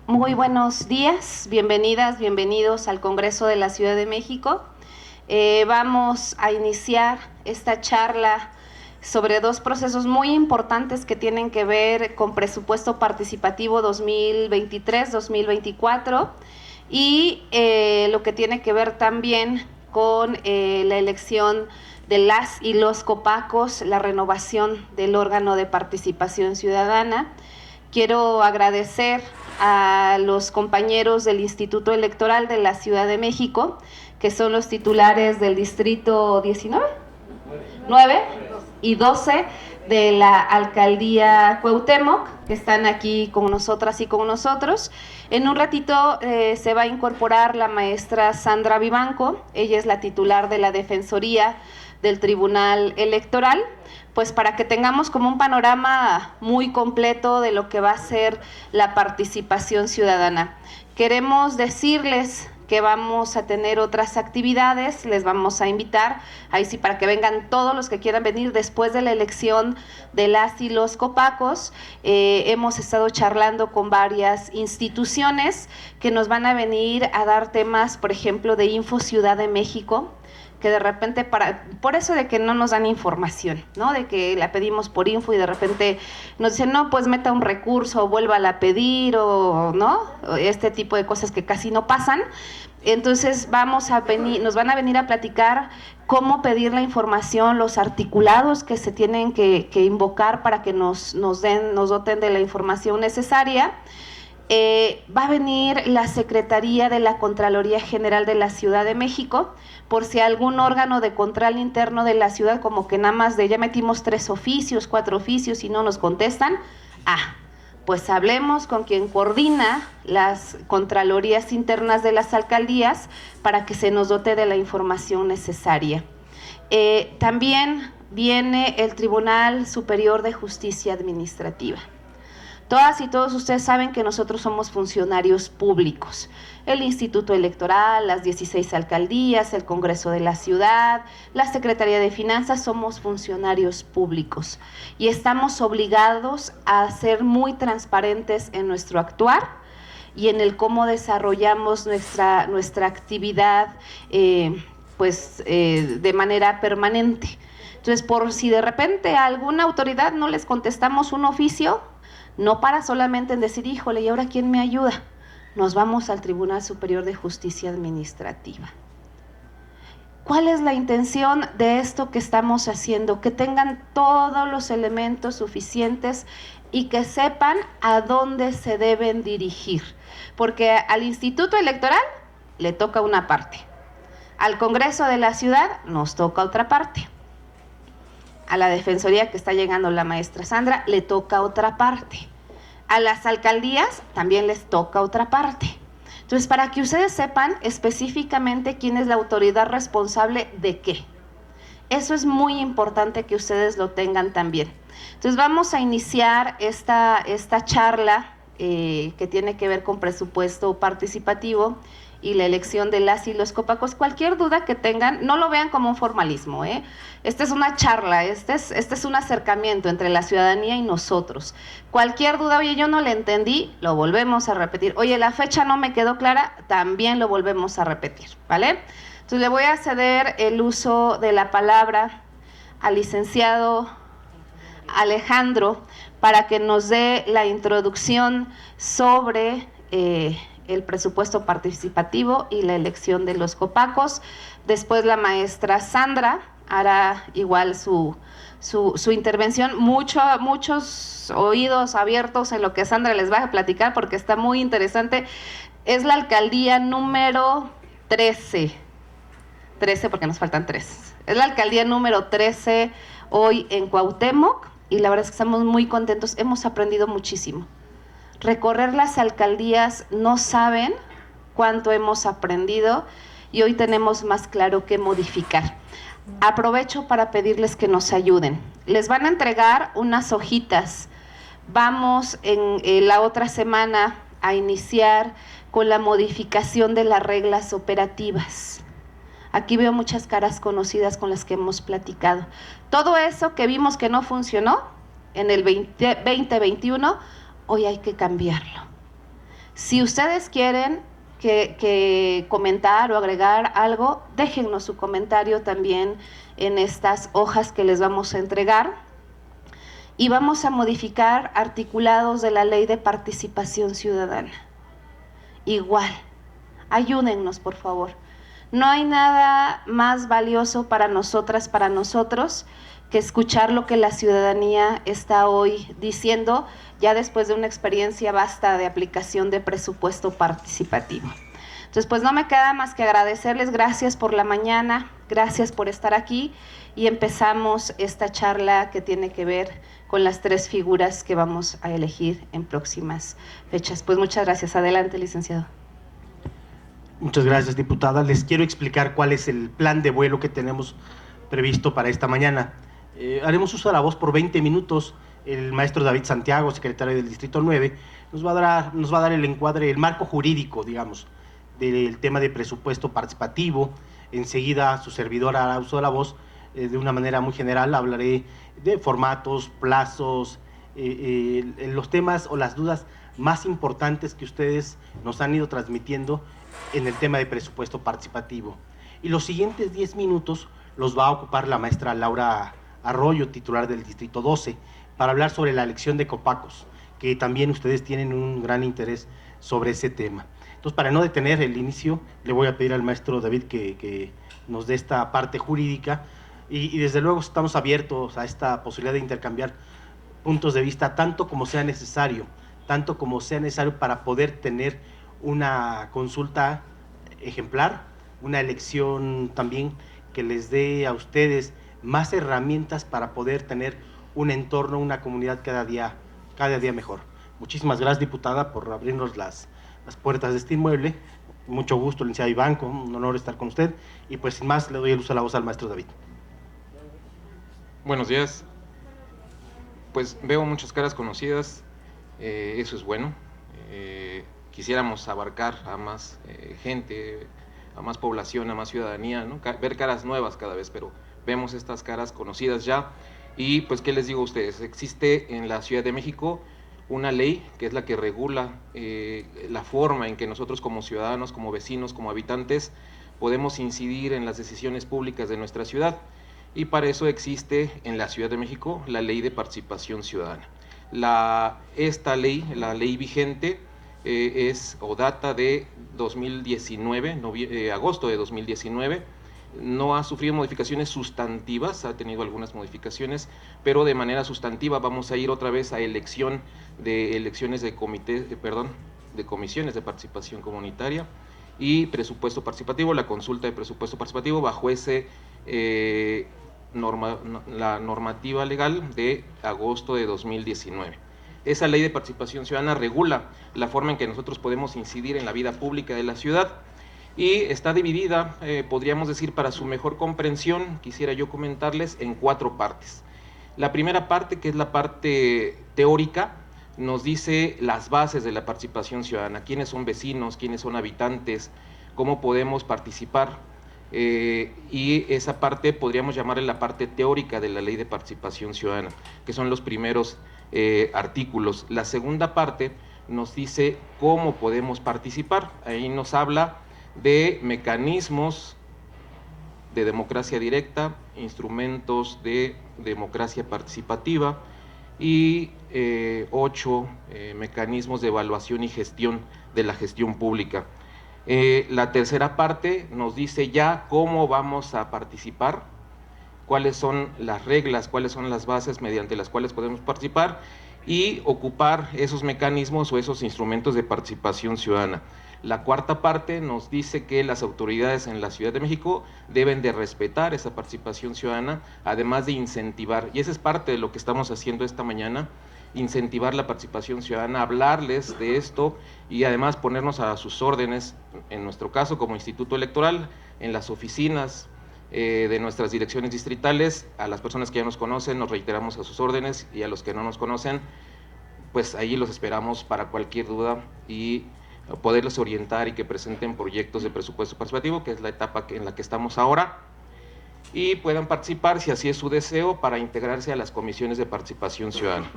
Muy buenos días, bienvenidas, bienvenidos al Congreso de la Ciudad de México. Vamos a iniciar esta charla sobre dos procesos muy importantes que tienen que ver con presupuesto participativo 2023-2024 y lo que tiene que ver también con la elección de las y los copacos, la renovación del órgano de participación ciudadana. Quiero agradecer a los compañeros del Instituto Electoral de la Ciudad de México, que son los titulares del distrito 19, 9 y 12 de la alcaldía Cuauhtémoc, que están aquí con nosotras y con nosotros. En un ratito se va a incorporar la maestra Sandra Vivanco, ella es la titular de la Defensoría del Tribunal Electoral, pues para que tengamos como un panorama muy completo de lo que va a ser la participación ciudadana. Queremos decirles que vamos a tener otras actividades, les vamos a invitar, ahí sí, para que vengan todos los que quieran venir después de la elección de las y los copacos. Hemos estado charlando con varias instituciones que nos van a venir a dar temas, por ejemplo, de Info Ciudad de México, que de repente, por eso de que no nos dan información, ¿no? De que la pedimos por info y de repente nos dicen, no, pues meta un recurso o vuélvala a pedir, o no, este tipo de cosas que casi no pasan. Entonces nos van a venir a platicar cómo pedir la información, los articulados que se tienen que invocar para que nos doten de la información necesaria. Va a venir la Secretaría de la Contraloría General de la Ciudad de México, por si algún órgano de control interno de la ciudad, como que nada más de ya metimos 3 oficios, 4 oficios y no nos contestan, pues hablemos con quien coordina las contralorías internas de las alcaldías para que se nos dote de la información necesaria. También viene el Tribunal Superior de Justicia Administrativa. Todas y todos ustedes saben que nosotros somos funcionarios públicos. El Instituto Electoral, las 16 alcaldías, el Congreso de la Ciudad, la Secretaría de Finanzas, somos funcionarios públicos y estamos obligados a ser muy transparentes en nuestro actuar y en el cómo desarrollamos nuestra actividad de manera permanente. Entonces, por si de repente a alguna autoridad no les contestamos un oficio, no para solamente en decir, híjole, ¿y ahora quién me ayuda? Nos vamos al Tribunal Superior de Justicia Administrativa. ¿Cuál es la intención de esto que estamos haciendo? Que tengan todos los elementos suficientes y que sepan a dónde se deben dirigir. Porque al Instituto Electoral le toca una parte, al Congreso de la Ciudad nos toca otra parte, a la Defensoría que está llegando la maestra Sandra le toca otra parte, a las alcaldías también les toca otra parte. Entonces, para que ustedes sepan específicamente quién es la autoridad responsable de qué. Eso es muy importante que ustedes lo tengan también. Entonces, vamos a iniciar esta charla que tiene que ver con presupuesto participativo y la elección de las y los copacos. Cualquier duda que tengan, no lo vean como un formalismo, Esta es una charla, este es un acercamiento entre la ciudadanía y nosotros. Cualquier duda, oye, yo no le entendí, lo volvemos a repetir. Oye, la fecha no me quedó clara, también lo volvemos a repetir, ¿vale? Entonces le voy a ceder el uso de la palabra al licenciado Alejandro para que nos dé la introducción sobre el presupuesto participativo y la elección de los copacos. Después la maestra Sandra hará igual su intervención. Muchos oídos abiertos en lo que Sandra les va a platicar porque está muy interesante. Es la alcaldía número 13 porque nos faltan 3. Es la alcaldía número 13 hoy en Cuauhtémoc y la verdad es que estamos muy contentos, hemos aprendido muchísimo. Recorrer las alcaldías, no saben cuánto hemos aprendido y hoy tenemos más claro qué modificar. Aprovecho para pedirles que nos ayuden. Les van a entregar unas hojitas. Vamos en la otra semana a iniciar con la modificación de las reglas operativas. Aquí veo muchas caras conocidas con las que hemos platicado. Todo eso que vimos que no funcionó en el 2021, hoy hay que cambiarlo. Si ustedes quieren que comentar o agregar algo, déjennos su comentario también en estas hojas que les vamos a entregar. Y vamos a modificar articulados de la Ley de Participación Ciudadana. Igual, ayúdennos, por favor. No hay nada más valioso para nosotras, para nosotros, que escuchar lo que la ciudadanía está hoy diciendo, ya después de una experiencia vasta de aplicación de presupuesto participativo. Entonces, pues no me queda más que agradecerles, gracias por la mañana, gracias por estar aquí, y empezamos esta charla que tiene que ver con las 3 figuras que vamos a elegir en próximas fechas. Pues muchas gracias. Adelante, licenciado. Muchas gracias, diputada. Les quiero explicar cuál es el plan de vuelo que tenemos previsto para esta mañana. Haremos uso de la voz por 20 minutos. El maestro David Santiago, secretario del Distrito 9, nos va a dar el encuadre, el marco jurídico, digamos, del tema de presupuesto participativo. Enseguida su servidora hará uso de la voz. De una manera muy general hablaré de formatos, plazos, los temas o las dudas más importantes que ustedes nos han ido transmitiendo en el tema de presupuesto participativo. Y los siguientes 10 minutos los va a ocupar la maestra Laura Arroyo, titular del Distrito 12, para hablar sobre la elección de copacos, que también ustedes tienen un gran interés sobre ese tema. Entonces, para no detener el inicio, le voy a pedir al maestro David que nos dé esta parte jurídica, y desde luego estamos abiertos a esta posibilidad de intercambiar puntos de vista tanto como sea necesario para poder tener una consulta ejemplar, una elección también que les dé a ustedes más herramientas para poder tener un entorno, una comunidad cada día mejor. Muchísimas gracias, diputada, por abrirnos las puertas de este inmueble. Mucho gusto, licenciado Ibanco, un honor estar con usted, y pues sin más le doy el uso de la voz al maestro David. Buenos días. Pues veo muchas caras conocidas, eso es bueno. Quisiéramos abarcar a más gente, a más población, a más ciudadanía, ¿no? Ver caras nuevas cada vez, pero vemos estas caras conocidas ya. Y pues, ¿qué les digo a ustedes? Existe en la Ciudad de México una ley que es la que regula la forma en que nosotros como ciudadanos, como vecinos, como habitantes, podemos incidir en las decisiones públicas de nuestra ciudad. Y para eso existe en la Ciudad de México la Ley de Participación Ciudadana. Esta ley, la ley vigente, data de 2019, agosto de 2019, no ha sufrido modificaciones sustantivas, ha tenido algunas modificaciones, pero de manera sustantiva vamos a ir otra vez a elecciones de comisiones de participación comunitaria y presupuesto participativo, la consulta de presupuesto participativo bajo la normativa legal de agosto de 2019. Esa ley de participación ciudadana regula la forma en que nosotros podemos incidir en la vida pública de la ciudad y está dividida, podríamos decir, para su mejor comprensión, quisiera yo comentarles, en 4 partes. La primera parte, que es la parte teórica, nos dice las bases de la participación ciudadana, quiénes son vecinos, quiénes son habitantes, cómo podemos participar. Y esa parte podríamos llamarle la parte teórica de la Ley de Participación Ciudadana, que son los primeros artículos. La segunda parte nos dice cómo podemos participar. Ahí nos habla de mecanismos de democracia directa, instrumentos de democracia participativa y 8 mecanismos de evaluación y gestión de la gestión pública. La tercera parte nos dice ya cómo vamos a participar, cuáles son las reglas, cuáles son las bases mediante las cuales podemos participar y ocupar esos mecanismos o esos instrumentos de participación ciudadana. La cuarta parte nos dice que las autoridades en la Ciudad de México deben de respetar esa participación ciudadana, además de incentivar, y esa es parte de lo que estamos haciendo esta mañana, incentivar la participación ciudadana, hablarles de esto y además ponernos a sus órdenes, en nuestro caso como Instituto Electoral, en las oficinas de nuestras direcciones distritales. A las personas que ya nos conocen nos reiteramos a sus órdenes, y a los que no nos conocen, pues ahí los esperamos para cualquier duda y poderlos orientar y que presenten proyectos de presupuesto participativo, que es la etapa en la que estamos ahora. y puedan participar, si así es su deseo, para integrarse a las comisiones de participación ciudadana.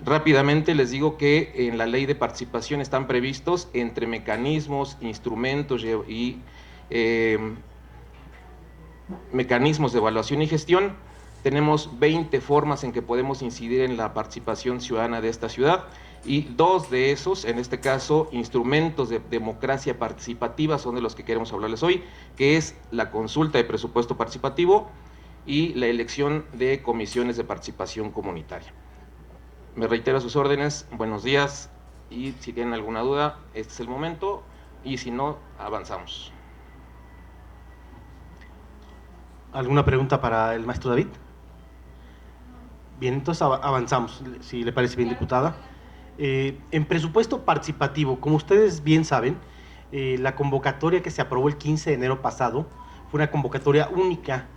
Rápidamente les digo que en la ley de participación están previstos, entre mecanismos, instrumentos y mecanismos de evaluación y gestión, tenemos 20 formas en que podemos incidir en la participación ciudadana de esta ciudad, y 2 de esos, en este caso, instrumentos de democracia participativa, son de los que queremos hablarles hoy, que es la consulta de presupuesto participativo y la elección de comisiones de participación comunitaria. Me reitero a sus órdenes, buenos días, y si tienen alguna duda, este es el momento, y si no, avanzamos. ¿Alguna pregunta para el maestro David? Bien, entonces avanzamos, si le parece bien, diputada. En presupuesto participativo, como ustedes bien saben, la convocatoria que se aprobó el 15 de enero pasado fue una convocatoria única,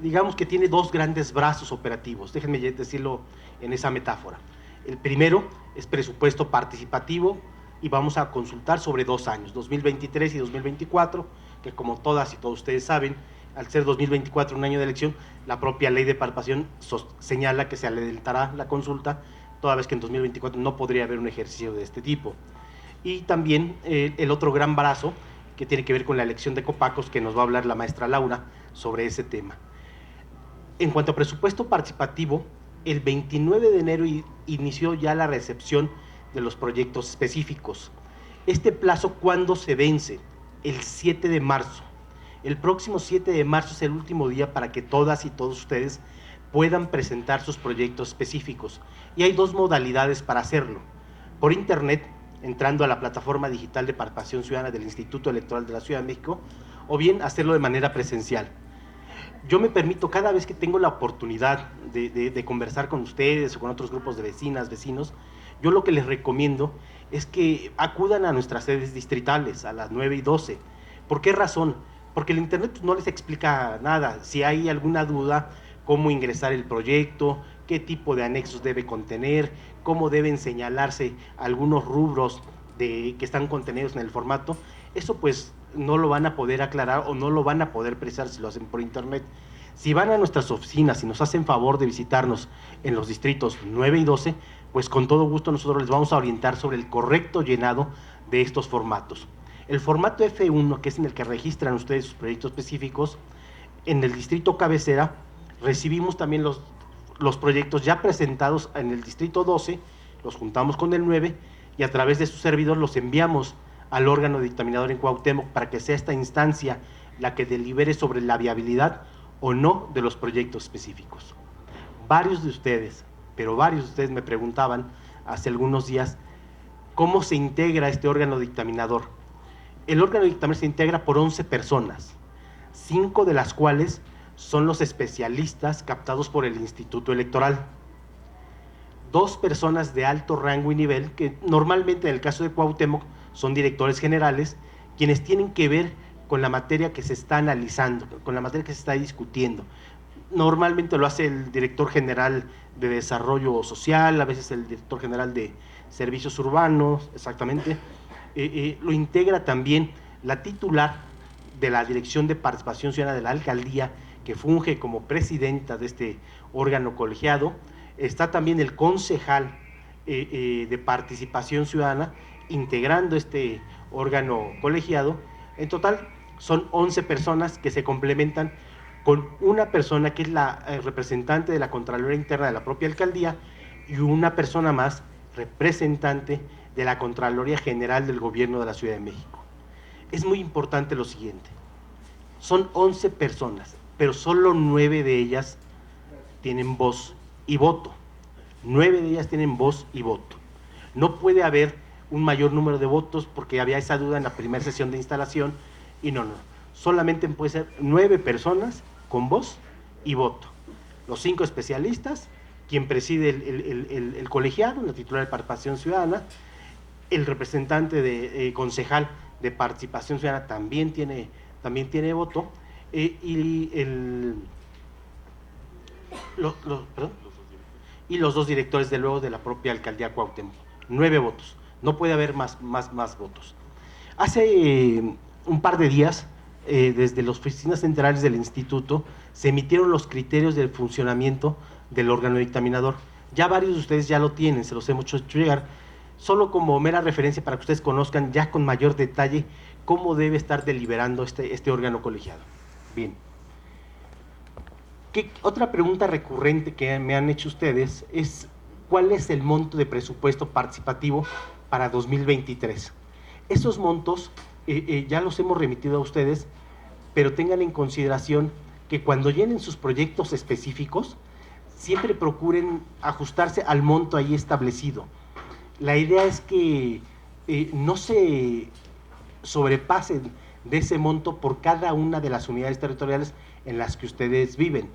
digamos que tiene 2 grandes brazos operativos, déjenme decirlo en esa metáfora. El primero es presupuesto participativo y vamos a consultar sobre 2 años, 2023 y 2024, que como todas y todos ustedes saben, al ser 2024 un año de elección, la propia ley de participación señala que se adelantará la consulta, toda vez que en 2024 no podría haber un ejercicio de este tipo. Y también el otro gran brazo, que tiene que ver con la elección de copacos, que nos va a hablar la maestra Laura sobre ese tema. En cuanto a presupuesto participativo, el 29 de enero inició ya la recepción de los proyectos específicos. Este plazo, ¿cuándo se vence? El 7 de marzo. El próximo 7 de marzo es el último día para que todas y todos ustedes puedan presentar sus proyectos específicos. Y hay 2 modalidades para hacerlo. Por internet, entrando a la plataforma digital de participación ciudadana del Instituto Electoral de la Ciudad de México, o bien hacerlo de manera presencial. Yo me permito, cada vez que tengo la oportunidad de conversar con ustedes o con otros grupos de vecinas, vecinos, yo lo que les recomiendo es que acudan a nuestras sedes distritales a las 9 y 12. ¿Por qué razón? Porque el internet no les explica nada. Si hay alguna duda, cómo ingresar el proyecto, qué tipo de anexos debe contener, cómo deben señalarse algunos rubros que están contenidos en el formato, eso pues no lo van a poder aclarar o no lo van a poder precisar si lo hacen por internet. Si van a nuestras oficinas y nos hacen favor de visitarnos en los distritos 9 y 12, pues con todo gusto nosotros les vamos a orientar sobre el correcto llenado de estos formatos. El formato F1, que es en el que registran ustedes sus proyectos específicos, en el distrito cabecera recibimos también los proyectos ya presentados en el distrito 12, los juntamos con el 9 y a través de su servidor los enviamos al órgano dictaminador en Cuauhtémoc para que sea esta instancia la que delibere sobre la viabilidad o no de los proyectos específicos. Varios de ustedes me preguntaban hace algunos días cómo se integra este órgano dictaminador. El órgano dictaminador se integra por 11 personas, 5 de las cuales son los especialistas captados por el Instituto Electoral. 2 personas de alto rango y nivel, que normalmente en el caso de Cuauhtémoc son directores generales, quienes tienen que ver con la materia que se está analizando, con la materia que se está discutiendo. Normalmente lo hace el director general de Desarrollo Social, a veces el director general de Servicios Urbanos, exactamente. Lo integra también la titular de la Dirección de Participación Ciudadana de la Alcaldía, que funge como presidenta de este órgano colegiado. Está también el concejal de Participación Ciudadana, integrando este órgano colegiado. En total son 11 personas que se complementan con una persona que es la representante de la Contraloría Interna de la propia alcaldía y una persona más representante de la Contraloría General del Gobierno de la Ciudad de México. Es muy importante lo siguiente, son 11 personas, pero solo 9 de ellas tienen voz y voto. 9 de ellas tienen voz y voto. No puede haber un mayor número de votos porque había esa duda en la primera sesión de instalación y no, solamente puede ser 9 personas con voz y voto. Los 5 especialistas, quien preside el colegiado, la titular de Participación Ciudadana, el representante de concejal de Participación Ciudadana también tiene voto, y los 2 directores de luego de la propia alcaldía Cuauhtémoc. 9 votos, no puede haber más votos. Hace un par de días desde las oficinas centrales del instituto, se emitieron los criterios del funcionamiento del órgano dictaminador. Ya varios de ustedes ya lo tienen, se los hemos hecho llegar, solo como mera referencia para que ustedes conozcan ya con mayor detalle cómo debe estar deliberando este órgano colegiado. Bien. Otra pregunta recurrente que me han hecho ustedes es ¿cuál es el monto de presupuesto participativo para 2023? Esos montos ya los hemos remitido a ustedes, pero tengan en consideración que cuando llenen sus proyectos específicos, siempre procuren ajustarse al monto ahí establecido. La idea es que no se sobrepasen de ese monto por cada una de las unidades territoriales en las que ustedes viven,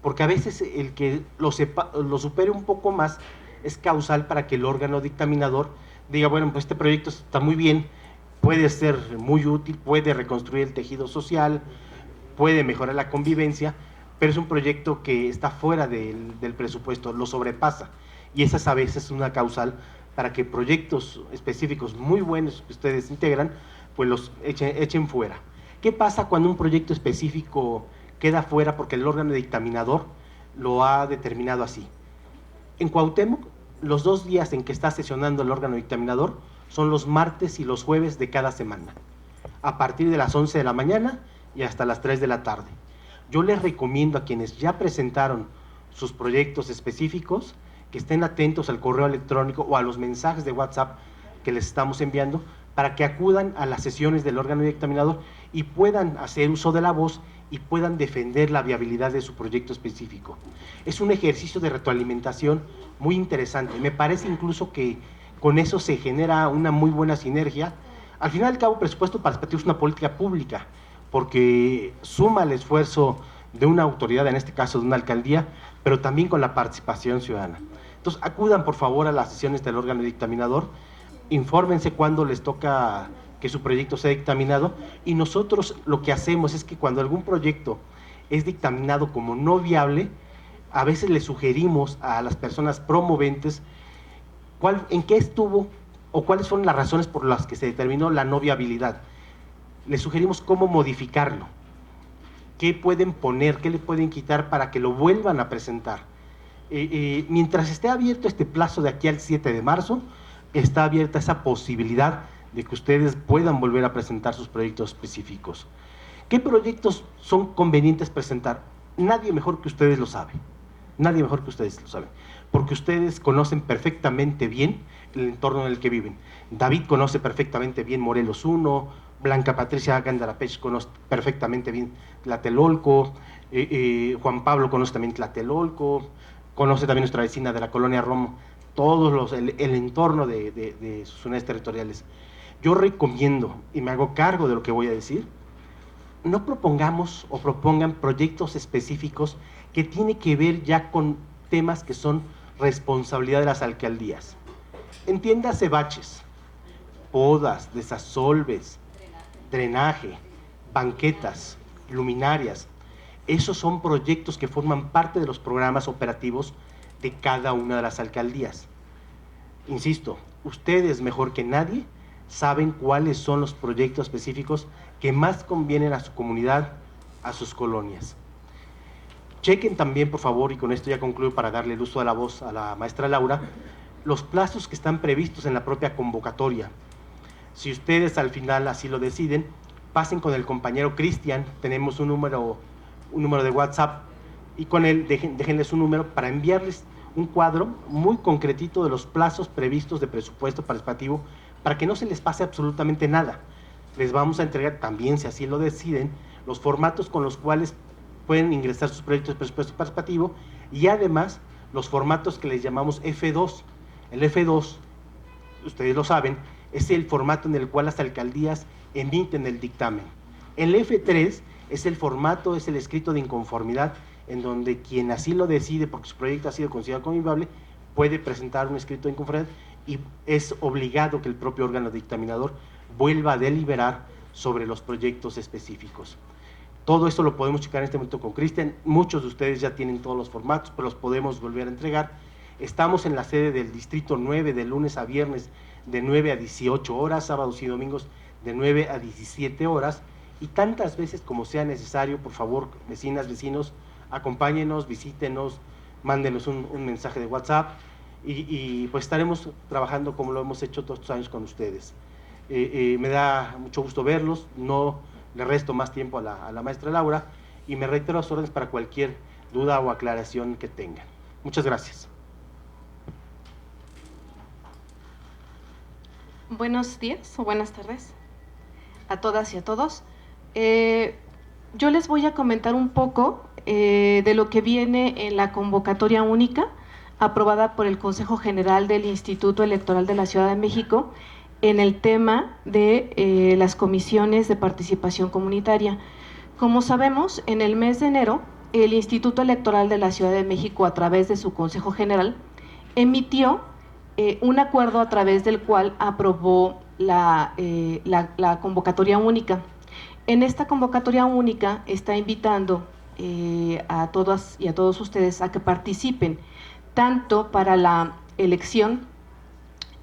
porque a veces el que lo supere un poco más es causal para que el órgano dictaminador diga, bueno, pues este proyecto está muy bien, puede ser muy útil, puede reconstruir el tejido social, puede mejorar la convivencia, pero es un proyecto que está fuera del presupuesto, lo sobrepasa, y esa a veces es una causal para que proyectos específicos muy buenos que ustedes integran, pues los echen fuera. ¿Qué pasa cuando un proyecto específico queda fuera porque el órgano dictaminador lo ha determinado así? En Cuauhtémoc, los 2 días en que está sesionando el órgano dictaminador son los martes y los jueves de cada semana, a partir de las 11 de la mañana y hasta las 3 de la tarde. Yo les recomiendo a quienes ya presentaron sus proyectos específicos que estén atentos al correo electrónico o a los mensajes de WhatsApp que les estamos enviando para que acudan a las sesiones del órgano dictaminador y puedan hacer uso de la voz y puedan defender la viabilidad de su proyecto específico. Es un ejercicio de retroalimentación muy interesante. Me parece incluso que con eso se genera una muy buena sinergia. Al final y al cabo, presupuesto participativo es una política pública, porque suma el esfuerzo de una autoridad, en este caso de una alcaldía, pero también con la participación ciudadana. Entonces, acudan por favor a las sesiones del órgano dictaminador, infórmense cuándo les toca que su proyecto sea dictaminado, y nosotros lo que hacemos es que cuando algún proyecto es dictaminado como no viable, a veces le sugerimos a las personas promoventes en qué estuvo o cuáles fueron las razones por las que se determinó la no viabilidad. Les sugerimos cómo modificarlo, qué pueden poner, qué le pueden quitar para que lo vuelvan a presentar. Mientras esté abierto este plazo de aquí al 7 de marzo, está abierta esa posibilidad de que ustedes puedan volver a presentar sus proyectos específicos. ¿Qué proyectos son convenientes presentar? Nadie mejor que ustedes lo sabe, nadie mejor que ustedes lo saben, porque ustedes conocen perfectamente bien el entorno en el que viven. David conoce perfectamente bien Morelos 1, Blanca Patricia Gandarapech conoce perfectamente bien Tlatelolco, Juan Pablo conoce también Tlatelolco, conoce también nuestra vecina de la colonia Romo, el entorno de sus unidades territoriales. Yo recomiendo, y me hago cargo de lo que voy a decir, no propongamos o propongan proyectos específicos que tienen que ver ya con temas que son responsabilidad de las alcaldías. Entiéndase baches, podas, desasolves, drenaje, banquetas, luminarias. Esos son proyectos que forman parte de los programas operativos de cada una de las alcaldías. Insisto, ustedes mejor que nadie saben cuáles son los proyectos específicos que más convienen a su comunidad, a sus colonias. Chequen también, por favor, y con esto ya concluyo para darle el uso de la voz a la maestra Laura, los plazos que están previstos en la propia convocatoria. Si ustedes al final así lo deciden, pasen con el compañero Cristian, tenemos un número de WhatsApp, y con él déjenle su número para enviarles un cuadro muy concretito de los plazos previstos de presupuesto participativo para que no se les pase absolutamente nada. Les vamos a entregar también, si así lo deciden, los formatos con los cuales pueden ingresar sus proyectos de presupuesto participativo y además los formatos que les llamamos F2. El F2, ustedes lo saben, es el formato en el cual las alcaldías emiten el dictamen. El F3 es el formato, es el escrito de inconformidad en donde quien así lo decide, porque su proyecto ha sido considerado como inviable, puede presentar un escrito de inconformidad y es obligado que el propio órgano dictaminador vuelva a deliberar sobre los proyectos específicos. Todo esto lo podemos checar en este momento con Cristian. Muchos de ustedes ya tienen todos los formatos, pero los podemos volver a entregar. Estamos en la sede del Distrito 9 de lunes a viernes de 9 a 18 horas, sábados y domingos de 9 a 17 horas, y tantas veces como sea necesario. Por favor, vecinas, vecinos, acompáñenos, visítenos, mándenos un mensaje de WhatsApp y pues estaremos trabajando como lo hemos hecho todos estos años con ustedes. Me da mucho gusto verlos, no le resto más tiempo a la maestra Laura y me reitero a sus órdenes para cualquier duda o aclaración que tengan. Muchas gracias. Buenos días o buenas tardes a todas y a todos. Yo les voy a comentar un poco de lo que viene en la convocatoria única aprobada por el Consejo General del Instituto Electoral de la Ciudad de México en el tema de las comisiones de participación comunitaria. Como sabemos, en el mes de enero, el Instituto Electoral de la Ciudad de México, a través de su Consejo General, emitió un acuerdo a través del cual aprobó la convocatoria única. En esta convocatoria única está invitando a todas y a todos ustedes a que participen tanto para la elección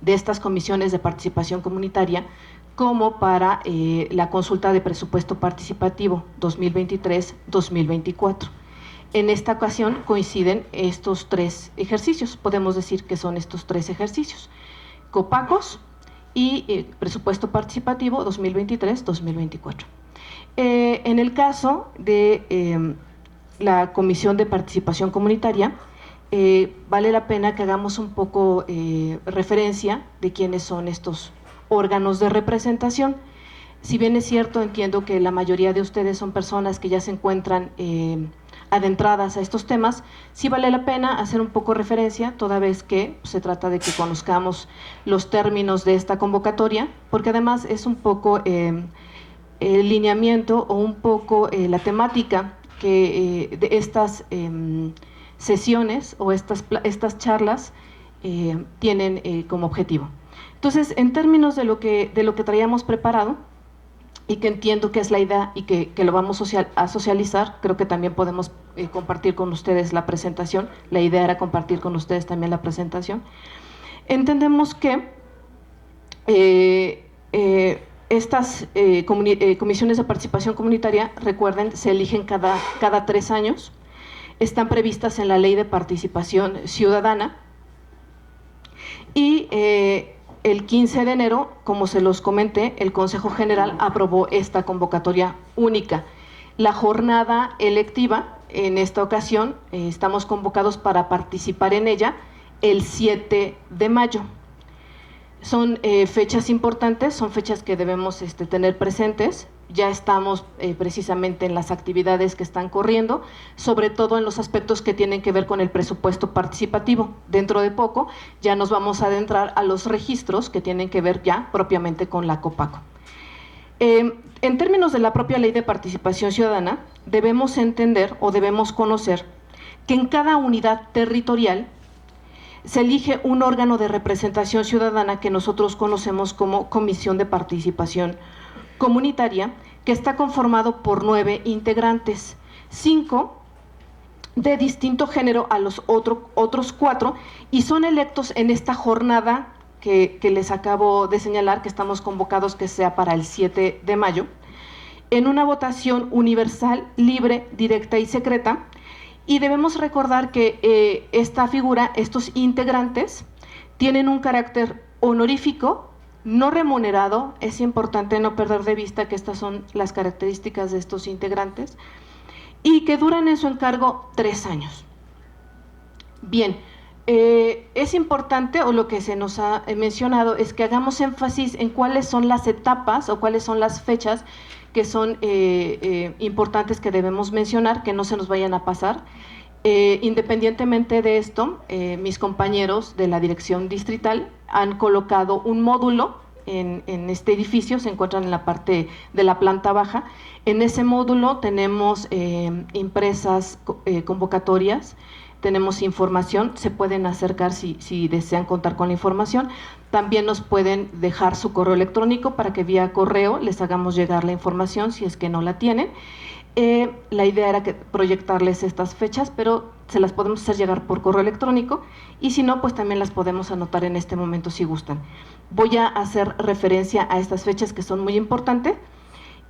de estas comisiones de participación comunitaria como para la consulta de presupuesto participativo 2023-2024. En esta ocasión coinciden estos tres ejercicios, podemos decir que son estos tres ejercicios: COPACOS y presupuesto participativo 2023-2024. En el caso de la Comisión de Participación Comunitaria, vale la pena que hagamos un poco referencia de quiénes son estos órganos de representación. Si bien es cierto, entiendo que la mayoría de ustedes son personas que ya se encuentran adentradas a estos temas, sí vale la pena hacer un poco referencia, toda vez que se trata de que conozcamos los términos de esta convocatoria, porque además es un poco el lineamiento o un poco la temática que de estas sesiones o estas charlas tienen como objetivo. Entonces, en términos de lo que traíamos preparado, y que entiendo que es la idea y que lo vamos a socializar, creo que también podemos compartir con ustedes la presentación. La idea era compartir con ustedes también la presentación. Entendemos que estas comisiones de participación comunitaria, recuerden, se eligen cada 3 años, están previstas en la Ley de Participación Ciudadana y el 15 de enero, como se los comenté, el Consejo General aprobó esta convocatoria única. La jornada electiva, en esta ocasión, estamos convocados para participar en ella el 7 de mayo. Son fechas importantes, son fechas que debemos tener presentes. Ya estamos precisamente en las actividades que están corriendo, sobre todo en los aspectos que tienen que ver con el presupuesto participativo. Dentro de poco ya nos vamos a adentrar a los registros que tienen que ver ya propiamente con la COPACO. En términos de la propia Ley de Participación Ciudadana, debemos entender o debemos conocer que en cada unidad territorial se elige un órgano de representación ciudadana que nosotros conocemos como Comisión de Participación Comunitaria, que está conformado por 9 integrantes, 5 de distinto género a los otros 4, y son electos en esta jornada que les acabo de señalar, que estamos convocados que sea para el 7 de mayo, en una votación universal, libre, directa y secreta. Y debemos recordar que esta figura, estos integrantes, tienen un carácter honorífico, no remunerado. Es importante no perder de vista que estas son las características de estos integrantes, y que duran en su encargo 3 años. Bien, es importante, o lo que se nos ha mencionado, es que hagamos énfasis en cuáles son las etapas o cuáles son las fechas que son importantes que debemos mencionar, que no se nos vayan a pasar. Independientemente de esto, mis compañeros de la dirección distrital han colocado un módulo en este edificio, se encuentran en la parte de la planta baja. En ese módulo tenemos impresas convocatorias, tenemos información, se pueden acercar si desean contar con la información. También nos pueden dejar su correo electrónico para que vía correo les hagamos llegar la información si es que no la tienen. La idea era proyectarles estas fechas, pero se las podemos hacer llegar por correo electrónico, y si no, pues también las podemos anotar en este momento si gustan. Voy a hacer referencia a estas fechas que son muy importantes,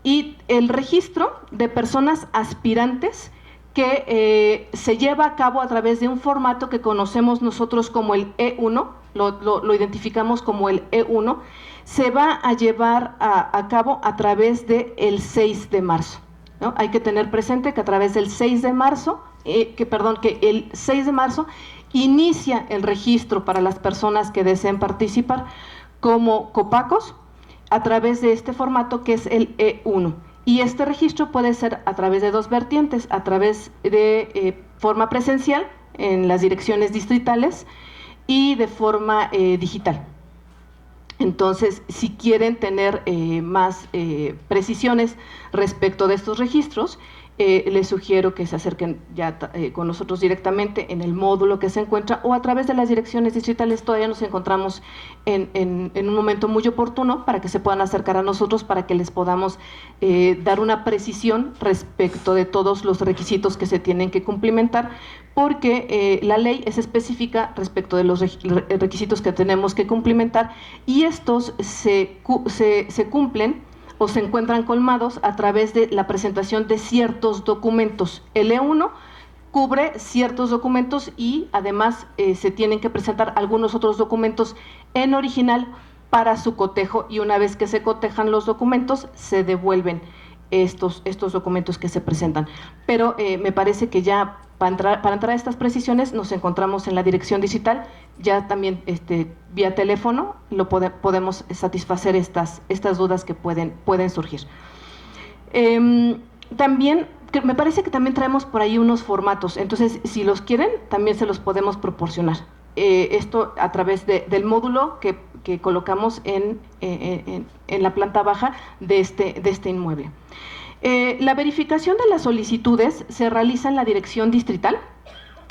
y el registro de personas aspirantes que se lleva a cabo a través de un formato que conocemos nosotros como el E1, lo identificamos como el E1, se va a llevar a cabo a través del 6 de marzo. ¿No? Hay que tener presente que a través del 6 de marzo, que el 6 de marzo inicia el registro para las personas que deseen participar como copacos a través de este formato que es el E1. Y este registro puede ser a través de dos vertientes, a través de forma presencial en las direcciones distritales y de forma digital. Entonces, si quieren tener más precisiones respecto de estos registros, les sugiero que se acerquen ya con nosotros directamente en el módulo que se encuentra o a través de las direcciones distritales. Todavía nos encontramos en un momento muy oportuno para que se puedan acercar a nosotros para que les podamos dar una precisión respecto de todos los requisitos que se tienen que cumplimentar, porque la ley es específica respecto de los requisitos que tenemos que cumplimentar y estos se cumplen o se encuentran colmados a través de la presentación de ciertos documentos. El E1 cubre ciertos documentos y además se tienen que presentar algunos otros documentos en original para su cotejo, y una vez que se cotejan los documentos se devuelven estos documentos que se presentan. Pero me parece que ya para entrar a estas precisiones nos encontramos en la dirección digital, ya también vía teléfono podemos satisfacer estas dudas que pueden surgir. También, me parece que también traemos por ahí unos formatos, entonces si los quieren también se los podemos proporcionar. Esto a través del módulo que colocamos en la planta baja de este inmueble. La verificación de las solicitudes se realiza en la dirección distrital,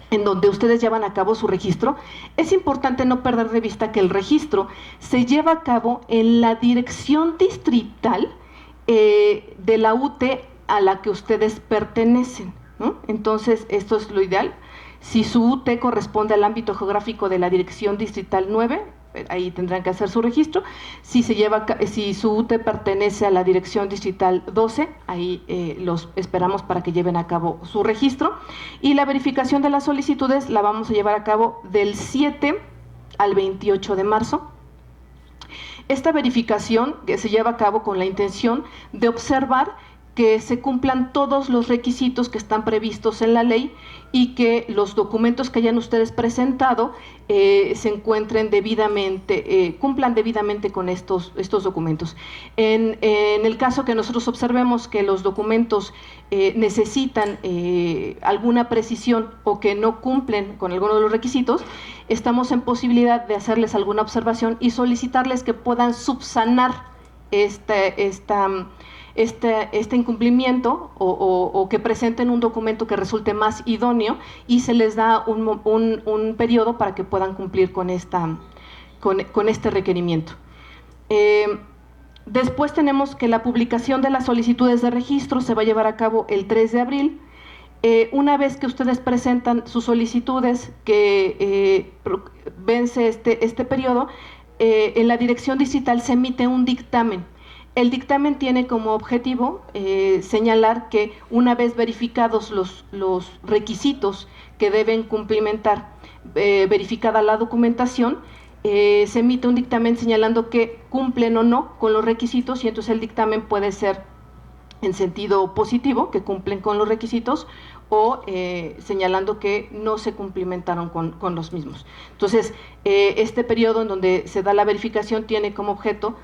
en donde ustedes llevan a cabo su registro. Es importante no perder de vista que el registro se lleva a cabo en la dirección distrital de la UT a la que ustedes pertenecen, ¿no? Entonces, esto es lo ideal. Si su UT corresponde al ámbito geográfico de la dirección distrital 9, ahí tendrán que hacer su registro. Si su UT pertenece a la dirección distrital 12, ahí los esperamos para que lleven a cabo su registro. Y la verificación de las solicitudes la vamos a llevar a cabo del 7 al 28 de marzo. Esta verificación se lleva a cabo con la intención de observar que se cumplan todos los requisitos que están previstos en la ley y que los documentos que hayan ustedes presentado se encuentren debidamente, cumplan debidamente con estos documentos. En el caso que nosotros observemos que los documentos necesitan alguna precisión o que no cumplen con alguno de los requisitos, estamos en posibilidad de hacerles alguna observación y solicitarles que puedan subsanar este incumplimiento o que presenten un documento que resulte más idóneo, y se les da un periodo para que puedan cumplir con este requerimiento. Después tenemos que la publicación de las solicitudes de registro se va a llevar a cabo el 3 de abril. Una vez que ustedes presentan sus solicitudes, que vence este periodo, en la dirección distrital se emite un dictamen. El dictamen tiene como objetivo señalar que una vez verificados los requisitos que deben cumplimentar, verificada la documentación, se emite un dictamen señalando que cumplen o no con los requisitos, y entonces el dictamen puede ser en sentido positivo, que cumplen con los requisitos, o señalando que no se cumplimentaron con los mismos. Entonces, este periodo en donde se da la verificación tiene como objeto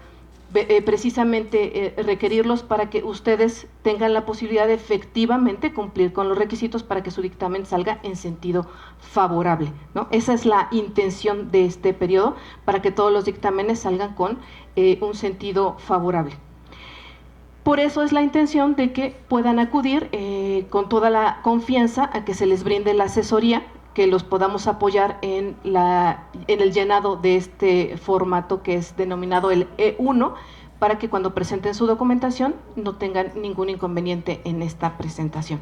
precisamente requerirlos para que ustedes tengan la posibilidad de efectivamente cumplir con los requisitos para que su dictamen salga en sentido favorable, ¿no? Esa es la intención de este periodo, para que todos los dictámenes salgan con un sentido favorable. Por eso es la intención de que puedan acudir con toda la confianza a que se les brinde la asesoría, que los podamos apoyar en el llenado de este formato que es denominado el E1, para que cuando presenten su documentación no tengan ningún inconveniente en esta presentación.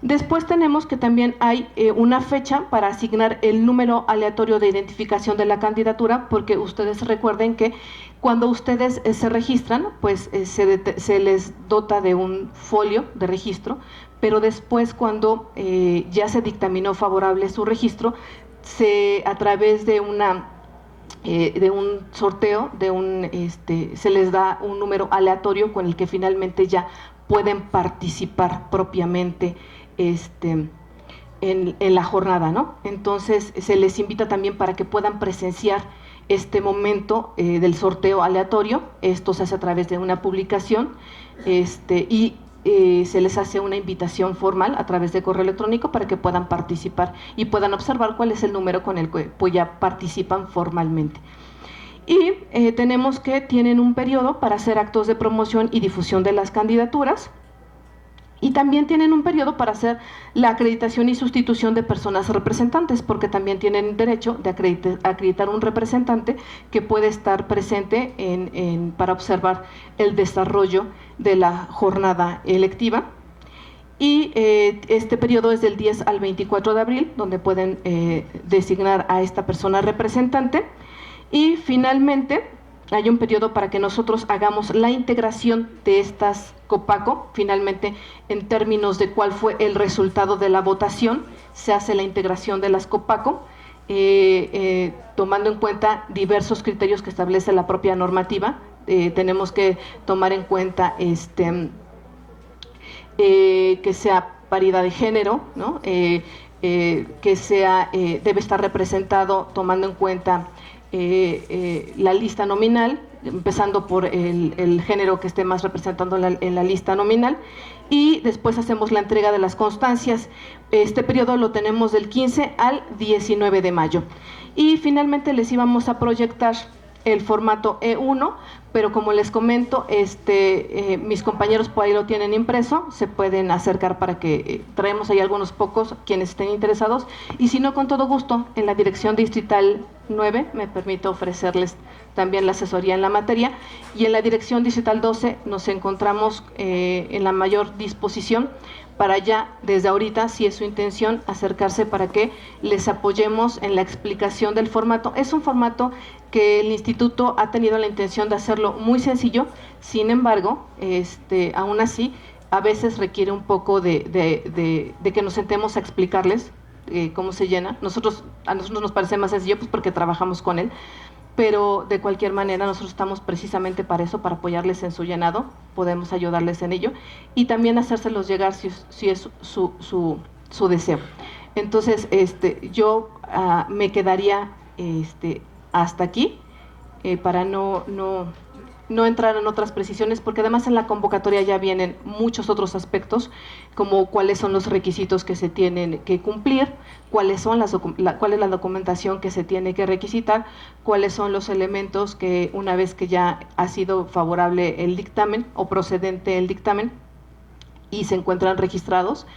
Después tenemos que también hay una fecha para asignar el número aleatorio de identificación de la candidatura, porque ustedes recuerden que cuando ustedes se registran, pues se les dota de un folio de registro, pero después cuando ya se dictaminó favorable su registro, a través de un sorteo, se les da un número aleatorio con el que finalmente ya pueden participar propiamente en la jornada, ¿no? Entonces se les invita también para que puedan presenciar este momento del sorteo aleatorio. Esto se hace a través de una publicación y se les hace una invitación formal a través de correo electrónico para que puedan participar y puedan observar cuál es el número con el que pues, ya participan formalmente. Y tenemos que tienen un periodo para hacer actos de promoción y difusión de las candidaturas. Y también tienen un periodo para hacer la acreditación y sustitución de personas representantes, porque también tienen derecho de acreditar un representante que puede estar presente para observar el desarrollo de la jornada electiva. Y este periodo es del 10 al 24 de abril, donde pueden designar a esta persona representante. Y finalmente hay un periodo para que nosotros hagamos la integración de estas COPACO. Finalmente, en términos de cuál fue el resultado de la votación, se hace la integración de las COPACO, tomando en cuenta diversos criterios que establece la propia normativa. Tenemos que tomar en cuenta que sea paridad de género, ¿no? Que sea, debe estar representado tomando en cuenta la lista nominal, empezando por el género que esté más representando en la lista nominal, y después hacemos la entrega de las constancias. Este periodo lo tenemos del 15 al 19 de mayo. Y finalmente les íbamos a proyectar el formato E1, pero como les comento, mis compañeros por ahí lo tienen impreso, se pueden acercar para que traemos ahí algunos pocos quienes estén interesados, y si no, con todo gusto, en la Dirección Distrital 9 me permito ofrecerles también la asesoría en la materia, y en la Dirección Distrital 12 nos encontramos en la mayor disposición para ya, desde ahorita, si es su intención, acercarse para que les apoyemos en la explicación del formato. Es un formato que el instituto ha tenido la intención de hacerlo muy sencillo, sin embargo, aún así, a veces requiere un poco de que nos sentemos a explicarles cómo se llena. A nosotros nos parece más sencillo pues porque trabajamos con él, pero de cualquier manera nosotros estamos precisamente para eso, para apoyarles en su llenado, podemos ayudarles en ello y también hacérselos llegar si es su deseo. Entonces, yo me quedaría hasta aquí para no entrar en otras precisiones, porque además en la convocatoria ya vienen muchos otros aspectos, como cuáles son los requisitos que se tienen que cumplir, cuál es la documentación que se tiene que requisitar, cuáles son los elementos que una vez que ya ha sido favorable el dictamen o procedente el dictamen y se encuentran registrados,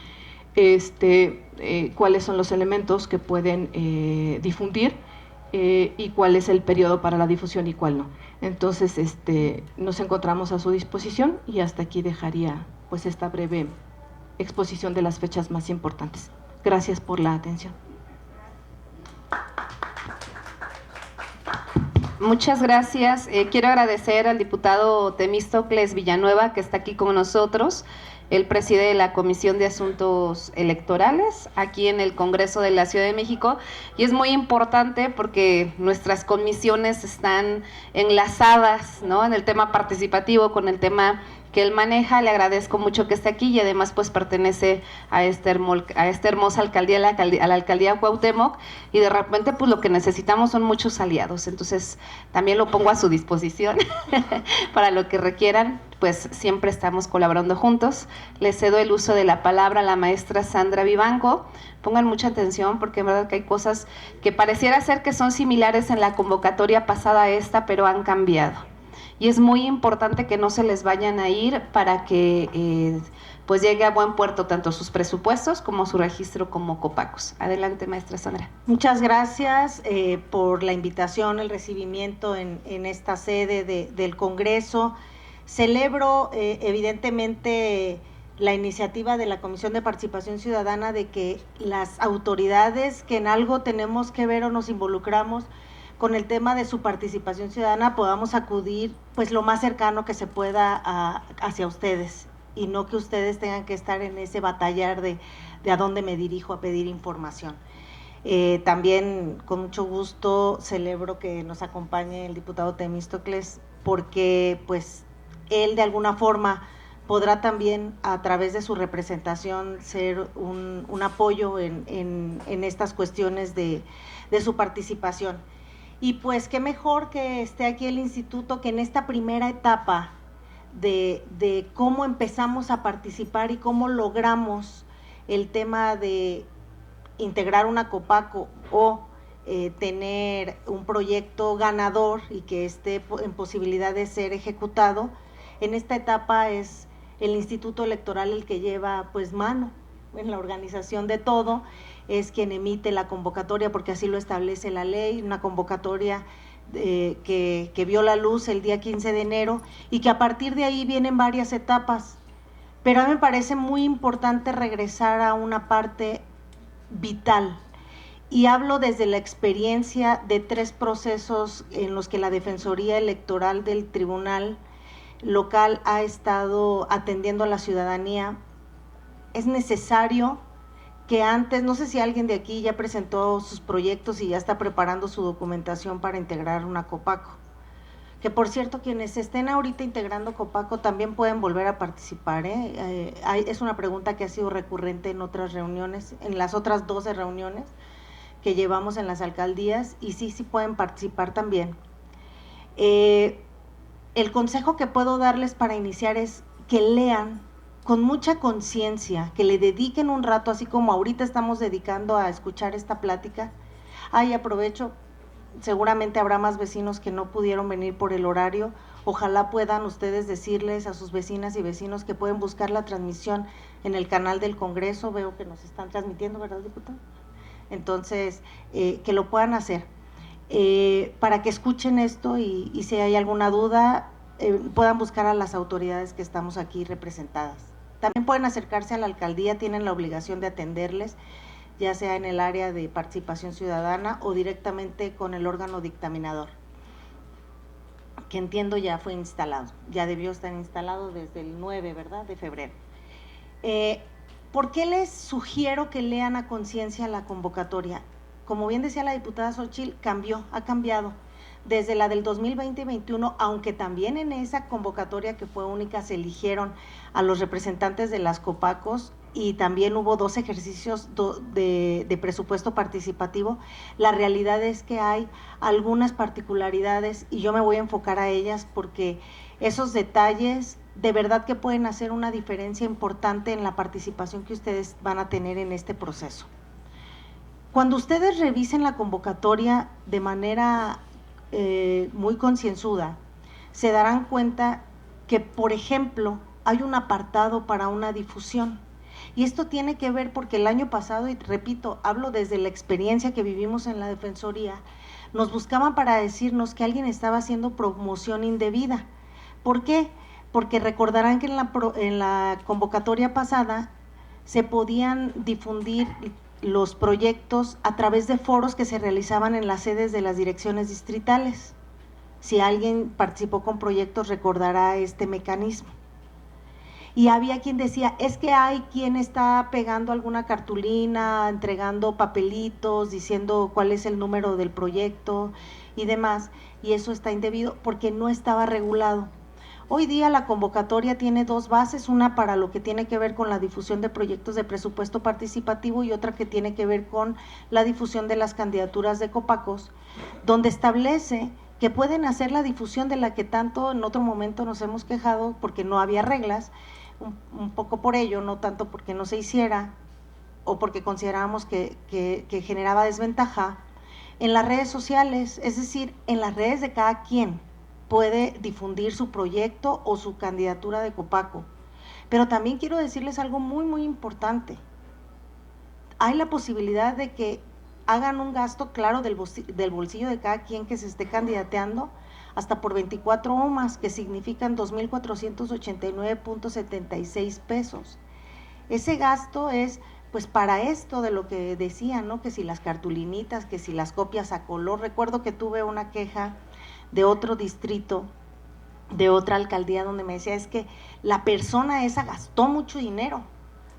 cuáles son los elementos que pueden difundir y cuál es el periodo para la difusión y cuál no. Entonces, nos encontramos a su disposición y hasta aquí dejaría pues esta breve exposición de las fechas más importantes. Gracias por la atención. Muchas gracias. Quiero agradecer al diputado Temístocles Villanueva, que está aquí con nosotros. Él preside la Comisión de Asuntos Electorales aquí en el Congreso de la Ciudad de México, y es muy importante porque nuestras comisiones están enlazadas, ¿no?, en el tema participativo con el tema que él maneja. Le agradezco mucho que esté aquí y además pues pertenece a esta hermosa alcaldía, a la alcaldía Cuauhtémoc, y de repente pues lo que necesitamos son muchos aliados, entonces también lo pongo a su disposición para lo que requieran, pues siempre estamos colaborando juntos. Les cedo el uso de la palabra a la maestra Sandra Vivanco. Pongan mucha atención porque en verdad que hay cosas que pareciera ser que son similares en la convocatoria pasada a esta, pero han cambiado. Y es muy importante que no se les vayan a ir para que pues llegue a buen puerto tanto sus presupuestos como su registro como COPACOS. Adelante, maestra Sandra. Muchas gracias por la invitación, el recibimiento en esta sede del Congreso. Celebro evidentemente la iniciativa de la Comisión de Participación Ciudadana de que las autoridades que en algo tenemos que ver o nos involucramos con el tema de su participación ciudadana podamos acudir pues lo más cercano que se pueda hacia ustedes y no que ustedes tengan que estar en ese batallar de a dónde me dirijo a pedir información. También con mucho gusto celebro que nos acompañe el diputado Temístocles porque pues él de alguna forma podrá también a través de su representación ser un apoyo en estas cuestiones de su participación. Y pues qué mejor que esté aquí el instituto, que en esta primera etapa de cómo empezamos a participar y cómo logramos el tema de integrar una Copaco o tener un proyecto ganador y que esté en posibilidad de ser ejecutado. En esta etapa es el Instituto Electoral el que lleva pues mano en la organización de todo, es quien emite la convocatoria porque así lo establece la ley, una convocatoria que vio la luz el día 15 de enero y que a partir de ahí vienen varias etapas. Pero a mí me parece muy importante regresar a una parte vital y hablo desde la experiencia de 3 procesos en los que la Defensoría Electoral del Tribunal Local ha estado atendiendo a la ciudadanía. Es necesario que antes, no sé si alguien de aquí ya presentó sus proyectos y ya está preparando su documentación para integrar una Copaco, que por cierto quienes estén ahorita integrando Copaco también pueden volver a participar, es una pregunta que ha sido recurrente en otras reuniones, en las otras 12 reuniones que llevamos en las alcaldías y sí pueden participar también. El consejo que puedo darles para iniciar es que lean con mucha conciencia, que le dediquen un rato, así como ahorita estamos dedicando a escuchar esta plática. Aprovecho, seguramente habrá más vecinos que no pudieron venir por el horario, ojalá puedan ustedes decirles a sus vecinas y vecinos que pueden buscar la transmisión en el canal del Congreso, veo que nos están transmitiendo, ¿verdad, diputado? Entonces, que lo puedan hacer, para que escuchen esto y si hay alguna duda, puedan buscar a las autoridades que estamos aquí representadas. También pueden acercarse a la alcaldía, tienen la obligación de atenderles, ya sea en el área de participación ciudadana o directamente con el órgano dictaminador, que entiendo ya fue instalado, ya debió estar instalado desde el 9, ¿verdad?, de febrero. ¿Por qué les sugiero que lean a conciencia la convocatoria? Como bien decía la diputada Xochitl, ha cambiado. Desde la del 2020 y 2021, aunque también en esa convocatoria que fue única se eligieron a los representantes de las Copacos y también hubo 2 ejercicios de presupuesto participativo, la realidad es que hay algunas particularidades y yo me voy a enfocar a ellas porque esos detalles de verdad que pueden hacer una diferencia importante en la participación que ustedes van a tener en este proceso. Cuando ustedes revisen la convocatoria de manera muy concienzuda, se darán cuenta que, por ejemplo, hay un apartado para una difusión. Y esto tiene que ver porque el año pasado, y repito, hablo desde la experiencia que vivimos en la Defensoría, nos buscaban para decirnos que alguien estaba haciendo promoción indebida. ¿Por qué? Porque recordarán que en la convocatoria pasada se podían difundir los proyectos a través de foros que se realizaban en las sedes de las direcciones distritales. Si alguien participó con proyectos recordará este mecanismo. Y había quien decía, es que hay quien está pegando alguna cartulina, entregando papelitos, diciendo cuál es el número del proyecto y demás, y eso está indebido porque no estaba regulado. Hoy día la convocatoria tiene 2 bases, una para lo que tiene que ver con la difusión de proyectos de presupuesto participativo y otra que tiene que ver con la difusión de las candidaturas de Copacos, donde establece que pueden hacer la difusión de la que tanto en otro momento nos hemos quejado porque no había reglas, un poco por ello, no tanto porque no se hiciera o porque considerábamos que generaba desventaja, en las redes sociales, es decir, en las redes de cada quien puede difundir su proyecto o su candidatura de Copaco. Pero también quiero decirles algo muy, muy importante. Hay la posibilidad de que hagan un gasto claro del bolsillo de cada quien que se esté candidateando, hasta por 24 OMAS, que significan 2,489.76 pesos. Ese gasto es pues para esto de lo que decía, ¿no? Que si las cartulinitas, que si las copias a color. Recuerdo que tuve una queja de otro distrito, de otra alcaldía, donde me decía, es que la persona esa gastó mucho dinero,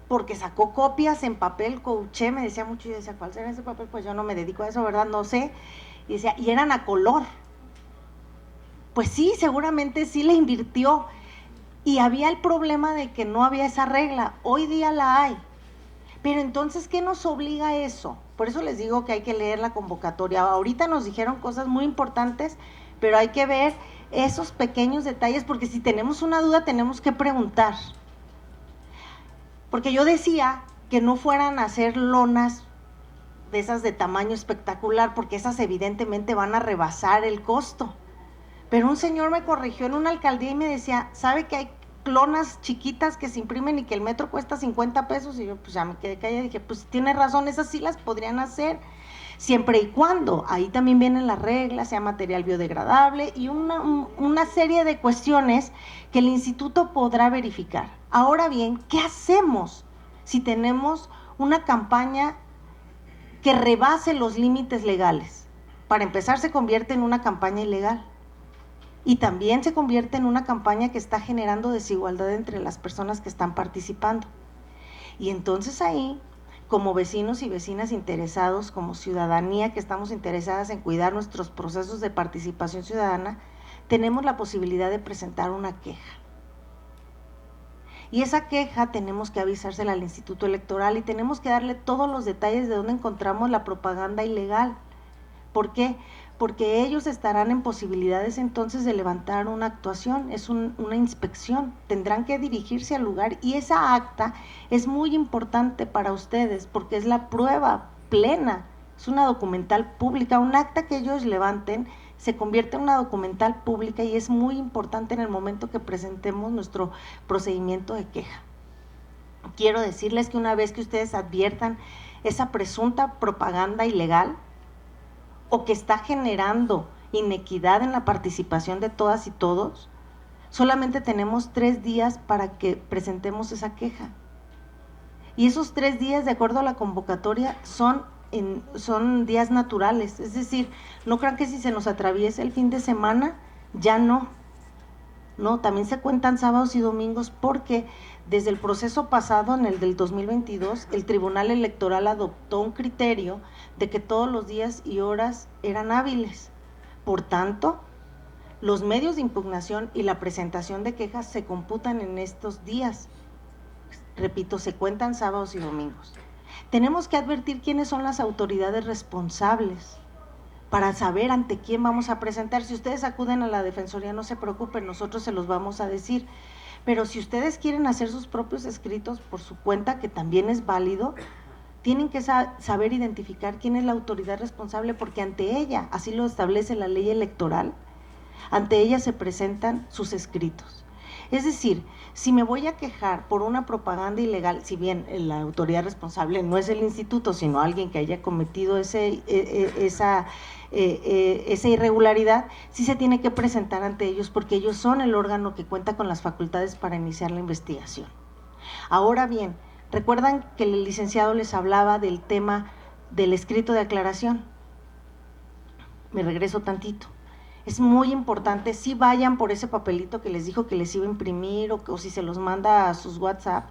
porque sacó copias en papel couché, me decía mucho, y yo decía, ¿cuál será ese papel? Pues yo no me dedico a eso, ¿verdad? No sé. Y decía, y eran a color. Pues sí, seguramente sí le invirtió. Y había el problema de que no había esa regla. Hoy día la hay. Pero entonces, ¿qué nos obliga a eso? Por eso les digo que hay que leer la convocatoria. Ahorita nos dijeron cosas muy importantes, pero hay que ver esos pequeños detalles, porque si tenemos una duda tenemos que preguntar. Porque yo decía que no fueran a hacer lonas de esas de tamaño espectacular, porque esas evidentemente van a rebasar el costo. Pero un señor me corrigió en una alcaldía y me decía, ¿sabe que hay lonas chiquitas que se imprimen y que el metro cuesta 50 pesos? Y yo pues ya me quedé callada y dije, pues tiene razón, esas sí las podrían hacer, siempre y cuando, ahí también vienen las reglas, sea material biodegradable y una serie de cuestiones que el instituto podrá verificar. Ahora bien, ¿qué hacemos si tenemos una campaña que rebase los límites legales? Para empezar, se convierte en una campaña ilegal. Y también se convierte en una campaña que está generando desigualdad entre las personas que están participando. Y entonces ahí, como vecinos y vecinas interesados, como ciudadanía que estamos interesadas en cuidar nuestros procesos de participación ciudadana, tenemos la posibilidad de presentar una queja. Y esa queja tenemos que avisársela al Instituto Electoral y tenemos que darle todos los detalles de dónde encontramos la propaganda ilegal. ¿Por qué? Porque ellos estarán en posibilidades entonces de levantar una actuación, es una inspección, tendrán que dirigirse al lugar y esa acta es muy importante para ustedes porque es la prueba plena, es una documental pública, un acta que ellos levanten se convierte en una documental pública y es muy importante en el momento que presentemos nuestro procedimiento de queja. Quiero decirles que una vez que ustedes adviertan esa presunta propaganda ilegal, o que está generando inequidad en la participación de todas y todos, solamente tenemos 3 días para que presentemos esa queja. Y esos 3 días, de acuerdo a la convocatoria, son días naturales, es decir, no crean que si se nos atraviesa el fin de semana, ya no. No, también se cuentan sábados y domingos porque desde el proceso pasado, en el del 2022, el Tribunal Electoral adoptó un criterio de que todos los días y horas eran hábiles. Por tanto, los medios de impugnación y la presentación de quejas se computan en estos días. Repito, se cuentan sábados y domingos. Tenemos que advertir quiénes son las autoridades responsables para saber ante quién vamos a presentar. Si ustedes acuden a la Defensoría, no se preocupen, nosotros se los vamos a decir. Pero si ustedes quieren hacer sus propios escritos por su cuenta, que también es válido, tienen que saber identificar quién es la autoridad responsable, porque ante ella, así lo establece la ley electoral, ante ella se presentan sus escritos. Es decir, si me voy a quejar por una propaganda ilegal, si bien la autoridad responsable no es el instituto, sino alguien que haya cometido esa irregularidad, sí se tiene que presentar ante ellos porque ellos son el órgano que cuenta con las facultades para iniciar la investigación. Ahora bien, recuerdan que el licenciado les hablaba del tema del escrito de aclaración. Me regreso tantito. Es muy importante, si vayan por ese papelito que les dijo que les iba a imprimir o si se los manda a sus WhatsApp,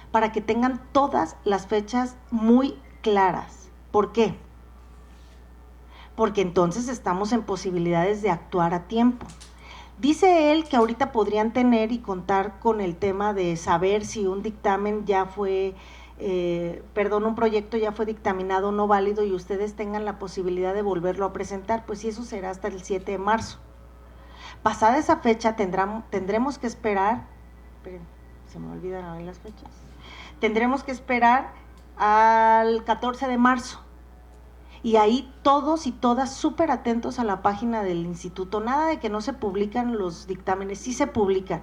para que tengan todas las fechas muy claras. ¿Por qué? Porque entonces estamos en posibilidades de actuar a tiempo. Dice él que ahorita podrían tener y contar con el tema de saber si un dictamen ya fue, un proyecto ya fue dictaminado o no válido y ustedes tengan la posibilidad de volverlo a presentar, pues sí, eso será hasta el 7 de marzo. Pasada esa fecha tendremos que esperar, se me olvidan a ver las fechas, tendremos que esperar al 14 de marzo. Y ahí todos y todas súper atentos a la página del instituto, nada de que no se publican los dictámenes, sí se publican.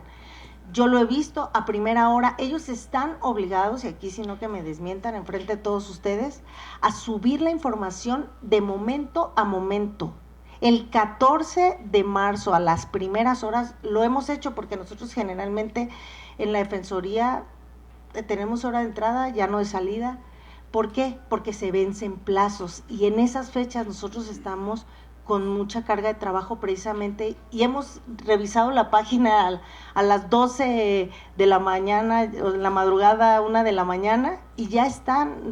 Yo lo he visto a primera hora, ellos están obligados, y aquí sino que me desmientan enfrente de todos ustedes, a subir la información de momento a momento. El 14 de marzo a las primeras horas lo hemos hecho porque nosotros generalmente en la Defensoría tenemos hora de entrada, ya no de salida. ¿Por qué? Porque se vencen plazos y en esas fechas nosotros estamos con mucha carga de trabajo precisamente y hemos revisado la página a las 12 de la mañana, o en la madrugada 1 de la mañana y ya están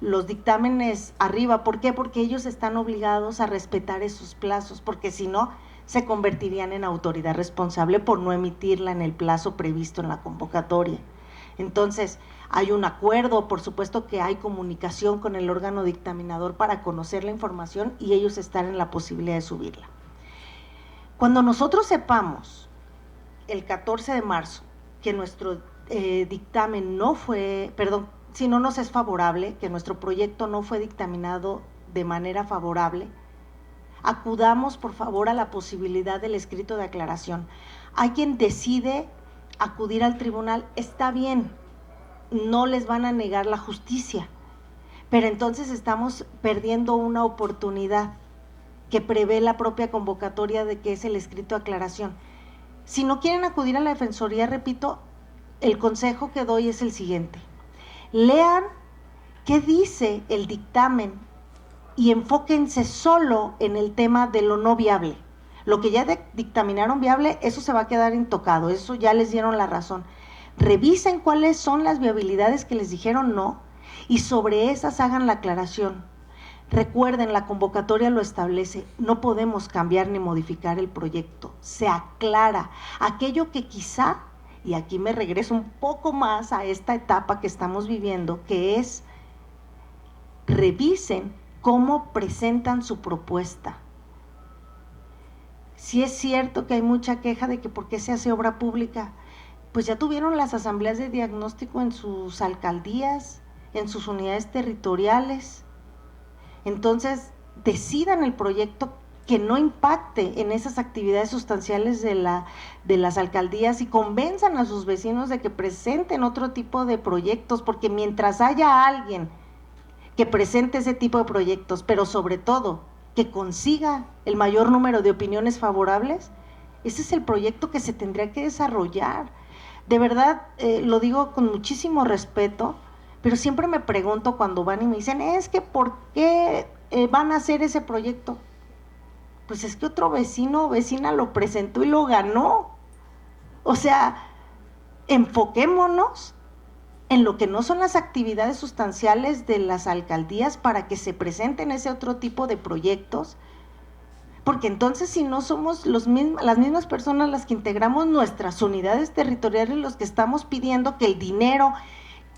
los dictámenes arriba. ¿Por qué? Porque ellos están obligados a respetar esos plazos, porque si no se convertirían en autoridad responsable por no emitirla en el plazo previsto en la convocatoria. Entonces, hay un acuerdo, por supuesto que hay comunicación con el órgano dictaminador para conocer la información y ellos están en la posibilidad de subirla. Cuando nosotros sepamos, el 14 de marzo, que nuestro dictamen no fue, perdón, si no nos es favorable, que nuestro proyecto no fue dictaminado de manera favorable, acudamos por favor a la posibilidad del escrito de aclaración. Hay quien decide acudir al tribunal, está bien, no les van a negar la justicia, pero entonces estamos perdiendo una oportunidad que prevé la propia convocatoria de que es el escrito de aclaración. Si no quieren acudir a la defensoría, repito, el consejo que doy es el siguiente: lean qué dice el dictamen y enfóquense solo en el tema de lo no viable. Lo que ya dictaminaron viable, eso se va a quedar intocado, eso ya les dieron la razón. Revisen cuáles son las viabilidades que les dijeron no y sobre esas hagan la aclaración. Recuerden, la convocatoria lo establece, no podemos cambiar ni modificar el proyecto, se aclara aquello que quizá, y aquí me regreso un poco más a esta etapa que estamos viviendo, que es revisen cómo presentan su propuesta. Si es cierto que hay mucha queja de que por qué se hace obra pública, pues ya tuvieron las asambleas de diagnóstico en sus alcaldías, en sus unidades territoriales. Entonces, decidan el proyecto que no impacte en esas actividades sustanciales de las alcaldías y convenzan a sus vecinos de que presenten otro tipo de proyectos, porque mientras haya alguien que presente ese tipo de proyectos, pero sobre todo que consiga el mayor número de opiniones favorables, ese es el proyecto que se tendría que desarrollar. De verdad, lo digo con muchísimo respeto, pero siempre me pregunto cuando van y me dicen, es que ¿por qué van a hacer ese proyecto? Pues es que otro vecino o vecina lo presentó y lo ganó. O sea, enfoquémonos en lo que no son las actividades sustanciales de las alcaldías para que se presenten ese otro tipo de proyectos, porque entonces si no somos las mismas personas las que integramos nuestras unidades territoriales los que estamos pidiendo que el dinero,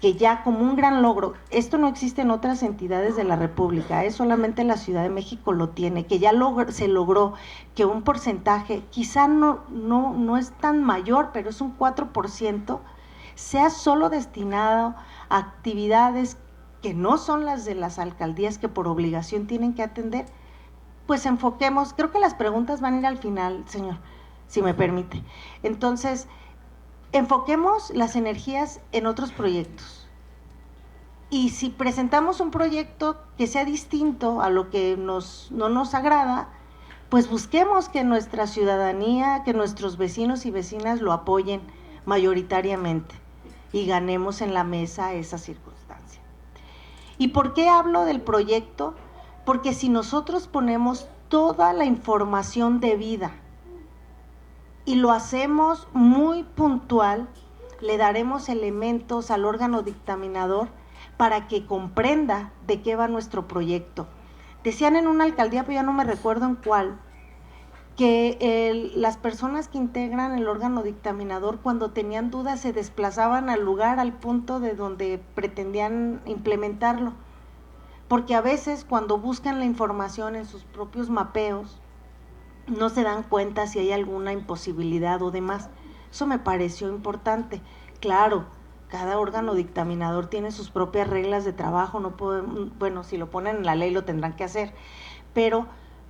que ya como un gran logro, esto no existe en otras entidades de la República, solamente la Ciudad de México lo tiene, que ya se logró que un porcentaje, quizá no es tan mayor, pero es un 4%, sea solo destinado a actividades que no son las de las alcaldías que por obligación tienen que atender. Pues enfoquemos, creo que las preguntas van a ir al final, señor, si me permite. Entonces, enfoquemos las energías en otros proyectos. Y si presentamos un proyecto que sea distinto a lo que no nos agrada, pues busquemos que nuestra ciudadanía, que nuestros vecinos y vecinas lo apoyen mayoritariamente y ganemos en la mesa esa circunstancia. ¿Y por qué hablo del proyecto? Porque si nosotros ponemos toda la información debida y lo hacemos muy puntual, le daremos elementos al órgano dictaminador para que comprenda de qué va nuestro proyecto. Decían en una alcaldía, pero ya no me recuerdo en cuál, que las personas que integran el órgano dictaminador, cuando tenían dudas se desplazaban al lugar, al punto de donde pretendían implementarlo, porque a veces cuando buscan la información en sus propios mapeos no se dan cuenta si hay alguna imposibilidad o demás. Eso me pareció importante. Claro, cada órgano dictaminador tiene sus propias reglas de trabajo, no pueden, bueno, si lo ponen en la ley lo tendrán que hacer, pero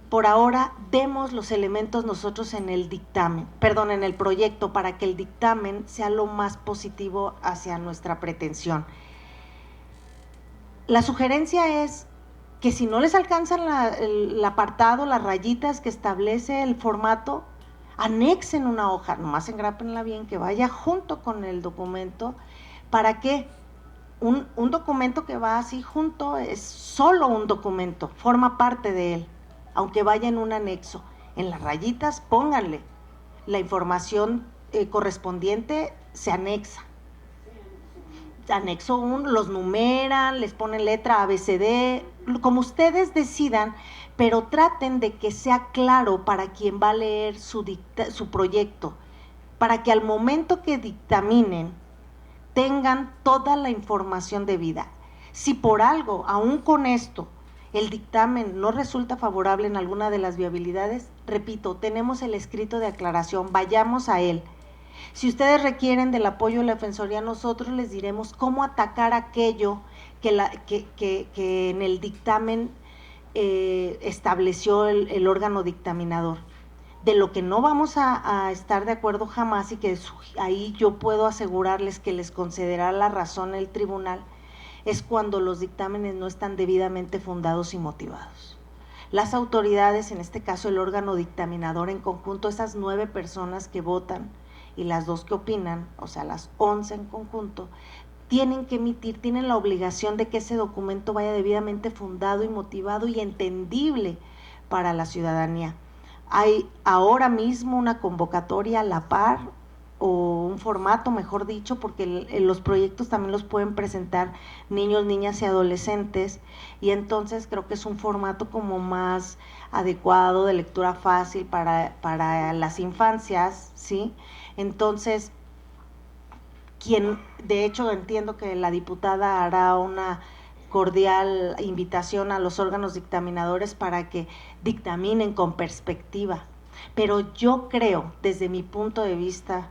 por ahora demos los elementos nosotros en el dictamen, perdón, en el proyecto, para que el dictamen sea lo más positivo hacia nuestra pretensión. La sugerencia es que si no les alcanzan el apartado, las rayitas que establece el formato, anexen una hoja, nomás engrápenla bien, que vaya junto con el documento, ¿Para qué? Un documento que va así junto es solo un documento, forma parte de él, aunque vaya en un anexo. En las rayitas pónganle la información correspondiente, se anexa. Anexo 1, los numeran, les ponen letra ABCD, como ustedes decidan, pero traten de que sea claro para quien va a leer su proyecto, para que al momento que dictaminen tengan toda la información debida. Si por algo, aún con esto, el dictamen no resulta favorable en alguna de las viabilidades, repito, tenemos el escrito de aclaración, vayamos a él. Si ustedes requieren del apoyo de la Defensoría, nosotros les diremos cómo atacar aquello que en el dictamen estableció el órgano dictaminador. De lo que no vamos a estar de acuerdo jamás, y que ahí yo puedo asegurarles que les concederá la razón el tribunal, es cuando los dictámenes no están debidamente fundados y motivados. Las autoridades, en este caso el órgano dictaminador en conjunto, esas 9 personas que votan y las 2 que opinan, o sea, las 11 en conjunto, tienen que emitir, tienen la obligación de que ese documento vaya debidamente fundado y motivado y entendible para la ciudadanía. Hay ahora mismo una convocatoria a la par, o un formato, mejor dicho, porque los proyectos también los pueden presentar niños, niñas y adolescentes, y entonces creo que es un formato como más adecuado, de lectura fácil para las infancias, ¿sí? Entonces, de hecho entiendo que la diputada hará una cordial invitación a los órganos dictaminadores para que dictaminen con perspectiva, pero yo creo, desde mi punto de vista,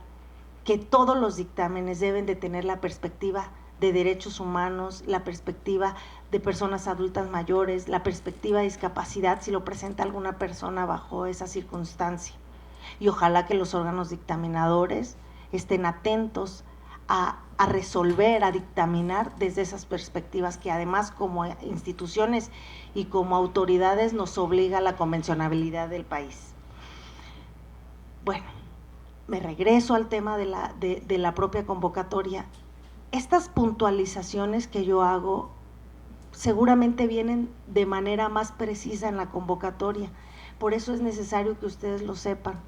que todos los dictámenes deben de tener la perspectiva de derechos humanos, la perspectiva de personas adultas mayores, la perspectiva de discapacidad, si lo presenta alguna persona bajo esa circunstancia. Y ojalá que los órganos dictaminadores estén atentos a resolver, a dictaminar desde esas perspectivas que además como instituciones y como autoridades nos obliga a la convencionabilidad del país. Bueno, me regreso al tema de la propia convocatoria. Estas puntualizaciones que yo hago seguramente vienen de manera más precisa en la convocatoria, por eso es necesario que ustedes lo sepan.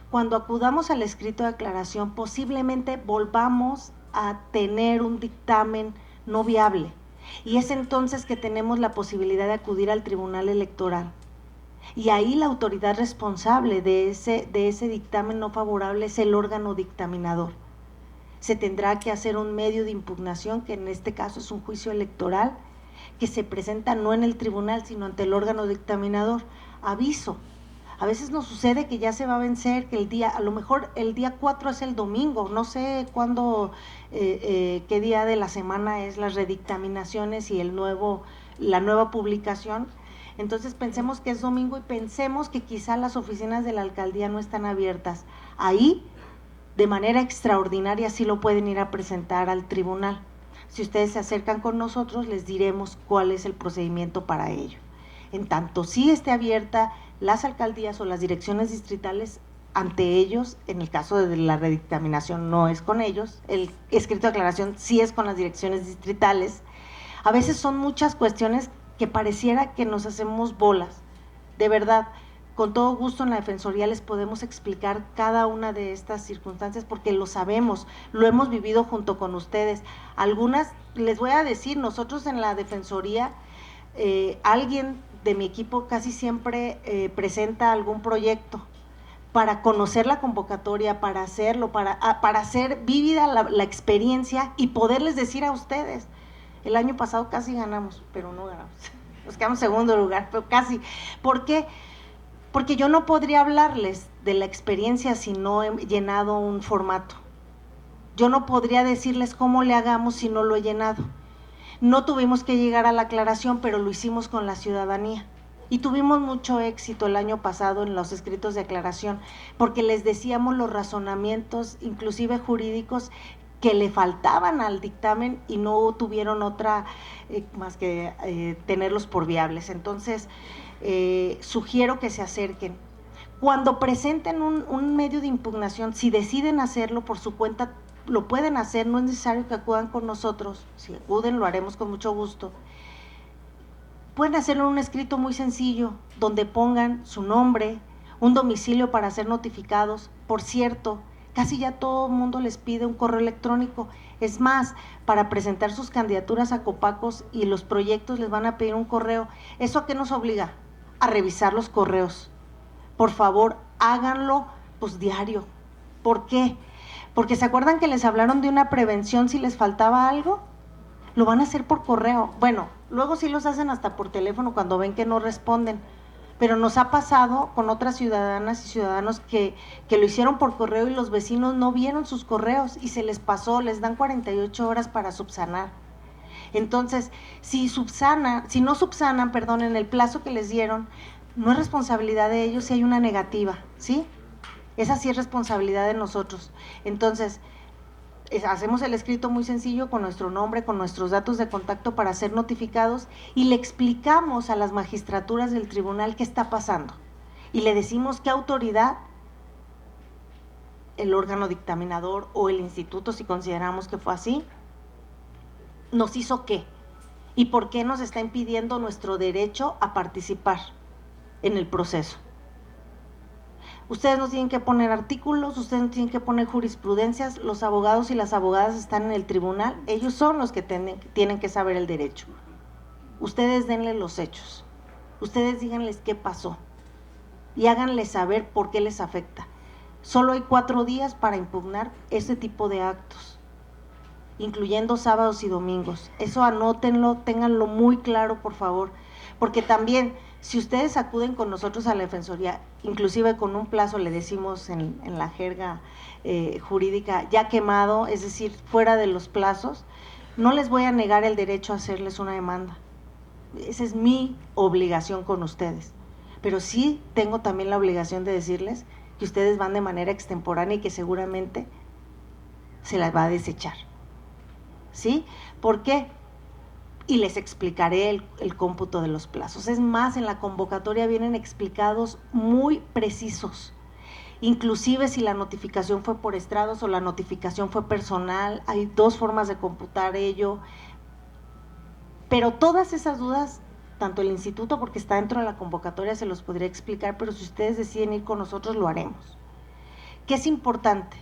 Cuando acudamos al escrito de aclaración, posiblemente volvamos a tener un dictamen no viable, y es entonces que tenemos la posibilidad de acudir al Tribunal Electoral. Y ahí la autoridad responsable de ese dictamen no favorable es el órgano dictaminador. Se tendrá que hacer un medio de impugnación, que en este caso es un juicio electoral, que se presenta no en el tribunal, sino ante el órgano dictaminador. Aviso, a veces nos sucede que ya se va a vencer, que a lo mejor el día 4 es el domingo, no sé cuándo, qué día de la semana es las redictaminaciones y la nueva publicación. Entonces pensemos que es domingo y pensemos que quizá las oficinas de la alcaldía no están abiertas. Ahí, de manera extraordinaria, sí lo pueden ir a presentar al tribunal. Si ustedes se acercan con nosotros, les diremos cuál es el procedimiento para ello. En tanto sí esté abierta las alcaldías o las direcciones distritales ante ellos, en el caso de la redictaminación no es con ellos, el escrito de aclaración sí es con las direcciones distritales. A veces son muchas cuestiones que pareciera que nos hacemos bolas. De verdad, con todo gusto en la Defensoría les podemos explicar cada una de estas circunstancias porque lo sabemos, lo hemos vivido junto con ustedes. Algunas, les voy a decir, nosotros en la Defensoría, alguien de mi equipo casi siempre presenta algún proyecto para conocer la convocatoria, para hacerlo, para hacer vívida la experiencia y poderles decir a ustedes. El año pasado casi ganamos, pero no ganamos. Nos quedamos en segundo lugar, pero casi. ¿Por qué? Porque yo no podría hablarles de la experiencia si no he llenado un formato. Yo no podría decirles cómo le hagamos si no lo he llenado. No tuvimos que llegar a la aclaración, pero lo hicimos con la ciudadanía. Y tuvimos mucho éxito el año pasado en los escritos de aclaración, porque les decíamos los razonamientos, inclusive jurídicos, que le faltaban al dictamen y no tuvieron otra más que tenerlos por viables. Entonces, sugiero que se acerquen. Cuando presenten un medio de impugnación, si deciden hacerlo por su cuenta, lo pueden hacer, no es necesario que acudan con nosotros, si acuden lo haremos con mucho gusto. Pueden hacerlo en un escrito muy sencillo, donde pongan su nombre, un domicilio para ser notificados. Por cierto, casi ya todo el mundo les pide un correo electrónico. Es más, para presentar sus candidaturas a Copacos y los proyectos les van a pedir un correo. ¿Eso a qué nos obliga? A revisar los correos. Por favor, háganlo pues diario. ¿Por qué? Porque ¿se acuerdan que les hablaron de una prevención si les faltaba algo? Lo van a hacer por correo. Bueno, luego sí los hacen hasta por teléfono cuando ven que no responden. Pero nos ha pasado con otras ciudadanas y ciudadanos que lo hicieron por correo y los vecinos no vieron sus correos y se les pasó, les dan 48 horas para subsanar. Entonces, si no subsanan, en el plazo que les dieron, no es responsabilidad de ellos si hay una negativa, ¿sí? Esa sí es responsabilidad de nosotros. Entonces, hacemos el escrito muy sencillo con nuestro nombre, con nuestros datos de contacto para ser notificados y le explicamos a las magistraturas del tribunal qué está pasando y le decimos qué autoridad, el órgano dictaminador o el instituto, si consideramos que fue así, nos hizo qué y por qué nos está impidiendo nuestro derecho a participar en el proceso. Ustedes no tienen que poner artículos, ustedes no tienen que poner jurisprudencias, los abogados y las abogadas están en el tribunal, ellos son los que tienen que saber el derecho. Ustedes denle los hechos, ustedes díganles qué pasó y háganles saber por qué les afecta. Solo hay 4 días para impugnar este tipo de actos, incluyendo sábados y domingos. Eso anótenlo, ténganlo muy claro, por favor, porque también si ustedes acuden con nosotros a la Defensoría, inclusive con un plazo, le decimos en la jerga jurídica, ya quemado, es decir, fuera de los plazos, no les voy a negar el derecho a hacerles una demanda. Esa es mi obligación con ustedes. Pero sí tengo también la obligación de decirles que ustedes van de manera extemporánea y que seguramente se las va a desechar. ¿Sí? ¿Por qué? Y les explicaré el cómputo de los plazos. Es más, en la convocatoria vienen explicados muy precisos, inclusive si la notificación fue por estrados o la notificación fue personal, hay 2 formas de computar ello, pero todas esas dudas, tanto el instituto, porque está dentro de la convocatoria, se los podría explicar, pero si ustedes deciden ir con nosotros, lo haremos. ¿Qué es importante?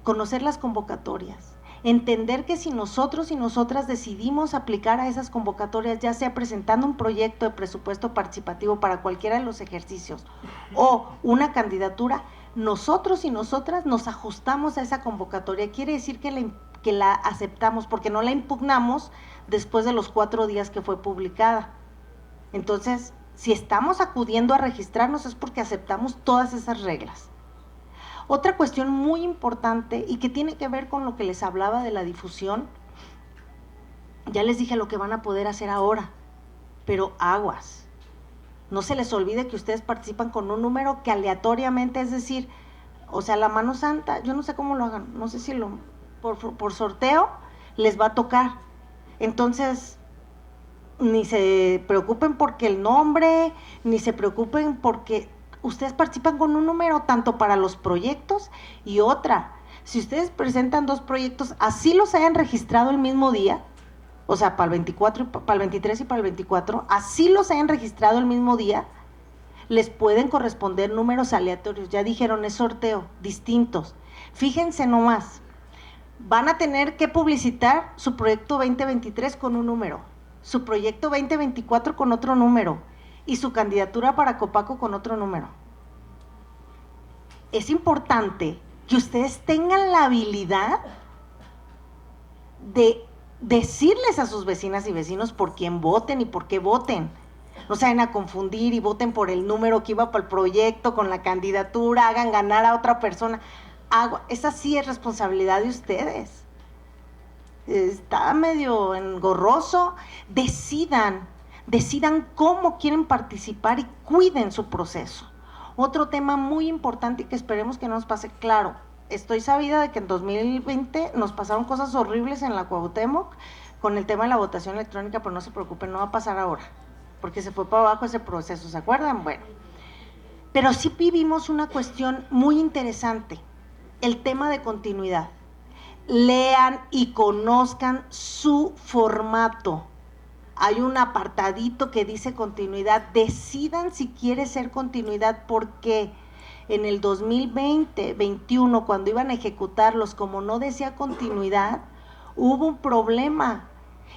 Conocer las convocatorias, entender que si nosotros y nosotras decidimos aplicar a esas convocatorias, ya sea presentando un proyecto de presupuesto participativo para cualquiera de los ejercicios o una candidatura, nosotros y nosotras nos ajustamos a esa convocatoria. Quiere decir que la aceptamos, porque no la impugnamos después de los 4 días que fue publicada. Entonces, si estamos acudiendo a registrarnos es porque aceptamos todas esas reglas. Otra cuestión muy importante y que tiene que ver con lo que les hablaba de la difusión, ya les dije lo que van a poder hacer ahora, pero aguas. No se les olvide que ustedes participan con un número que aleatoriamente, es decir, o sea, la mano santa, yo no sé cómo lo hagan, no sé si por sorteo les va a tocar. Entonces, ni se preocupen porque el nombre, ni se preocupen porque ustedes participan con un número tanto para los proyectos y otra. Si ustedes presentan 2 proyectos, así los hayan registrado el mismo día, o sea, para el 24, para el 23 y para el 24, así los hayan registrado el mismo día, les pueden corresponder números aleatorios. Ya dijeron, es sorteo, distintos. Fíjense nomás, van a tener que publicitar su proyecto 2023 con un número, su proyecto 2024 con otro número y su candidatura para Copaco con otro número. Es importante que ustedes tengan la habilidad de decirles a sus vecinas y vecinos por quién voten y por qué voten. No se vayan a confundir y voten por el número que iba para el proyecto con la candidatura, hagan ganar a otra persona. Esa sí es responsabilidad de ustedes. Está medio engorroso. Decidan cómo quieren participar y cuiden su proceso. Otro tema muy importante y que esperemos que no nos pase, claro, estoy sabida de que en 2020 nos pasaron cosas horribles en la Cuauhtémoc con el tema de la votación electrónica, pero no se preocupen, no va a pasar ahora, porque se fue para abajo ese proceso, ¿se acuerdan? Bueno, pero sí vivimos una cuestión muy interesante, el tema de continuidad. lean y conozcan su formato. Hay un apartadito que dice continuidad, decidan si quiere ser continuidad, porque en el 2020-21, cuando iban a ejecutarlos, como no decía continuidad, hubo un problema,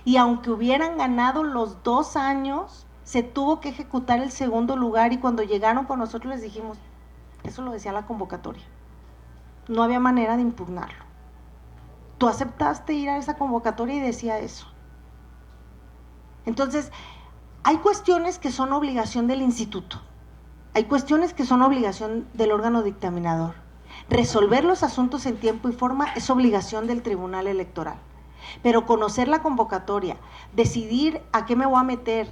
y aunque hubieran ganado los 2 años, se tuvo que ejecutar el segundo lugar, y cuando llegaron con nosotros les dijimos, eso lo decía la convocatoria, no había manera de impugnarlo. Tú aceptaste ir a esa convocatoria y decía eso. Entonces, hay cuestiones que son obligación del instituto, hay cuestiones que son obligación del órgano dictaminador. Resolver los asuntos en tiempo y forma es obligación del Tribunal Electoral, pero conocer la convocatoria, decidir a qué me voy a meter,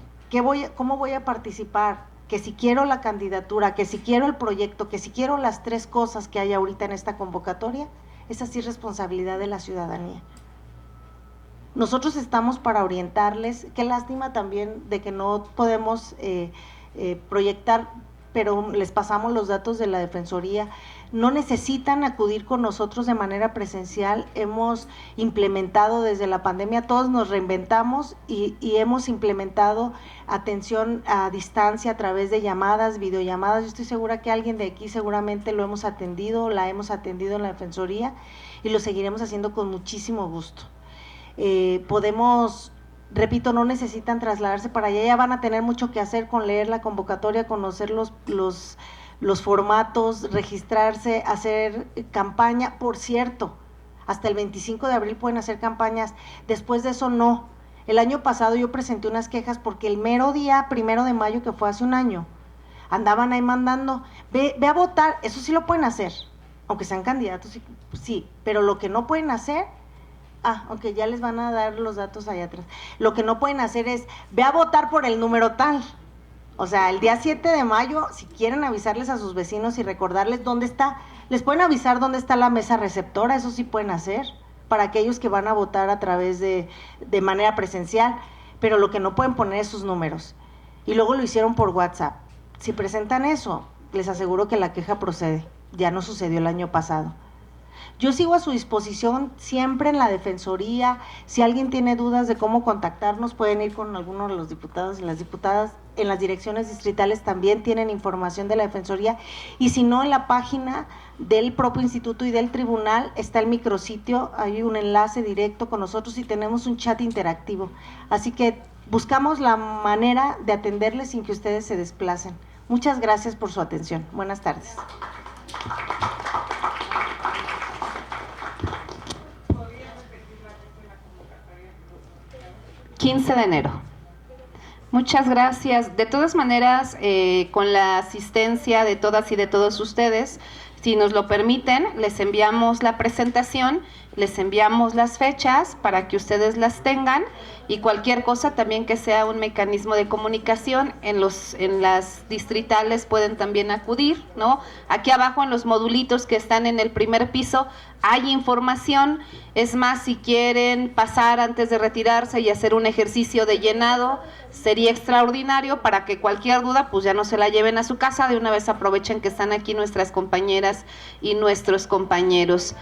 cómo voy a participar, que si quiero la candidatura, que si quiero el proyecto, que si quiero las 3 cosas que hay ahorita en esta convocatoria, esa sí es responsabilidad de la ciudadanía. Nosotros estamos para orientarles. Qué lástima también de que no podemos proyectar, pero les pasamos los datos de la Defensoría. No necesitan acudir con nosotros de manera presencial. Hemos implementado desde la pandemia, todos nos reinventamos y hemos implementado atención a distancia a través de llamadas, videollamadas. Yo estoy segura que alguien de aquí seguramente lo hemos atendido, la hemos atendido en la Defensoría, y lo seguiremos haciendo con muchísimo gusto. Podemos, repito, no necesitan trasladarse para allá, ya van a tener mucho que hacer con leer la convocatoria, conocer los formatos, registrarse, hacer campaña. Por cierto, hasta el 25 de abril pueden hacer campañas, después de eso no. El año pasado yo presenté unas quejas porque el mero día 1 de mayo, que fue hace un año, andaban ahí mandando, ve a votar. Eso sí lo pueden hacer, aunque sean candidatos, sí, pero lo que no pueden hacer, ok, ya les van a dar los datos allá atrás. Lo que no pueden hacer es, ve a votar por el número tal. O sea, el día 7 de mayo, si quieren avisarles a sus vecinos y recordarles dónde está, les pueden avisar dónde está la mesa receptora, eso sí pueden hacer, para aquellos que van a votar a través de manera presencial, pero lo que no pueden poner es sus números. Y luego lo hicieron por WhatsApp. Si presentan eso, les aseguro que la queja procede. Ya no sucedió el año pasado. Yo sigo a su disposición siempre en la Defensoría. Si alguien tiene dudas de cómo contactarnos, pueden ir con alguno de los diputados y las diputadas. En las direcciones distritales también tienen información de la Defensoría. Y si no, en la página del propio instituto y del tribunal está el micrositio. Hay un enlace directo con nosotros y tenemos un chat interactivo. Así que buscamos la manera de atenderles sin que ustedes se desplacen. Muchas gracias por su atención. Buenas tardes. 15 de enero. Muchas gracias. De todas maneras, con la asistencia de todas y de todos ustedes, si nos lo permiten, les enviamos la presentación, les enviamos las fechas para que ustedes las tengan, y cualquier cosa también que sea un mecanismo de comunicación en las distritales pueden también acudir, ¿no? Aquí abajo en los modulitos que están en el primer piso hay información. Es más, si quieren pasar antes de retirarse y hacer un ejercicio de llenado, sería extraordinario para que cualquier duda pues ya no se la lleven a su casa. De una vez aprovechen que están aquí nuestras compañeras y nuestros compañeros.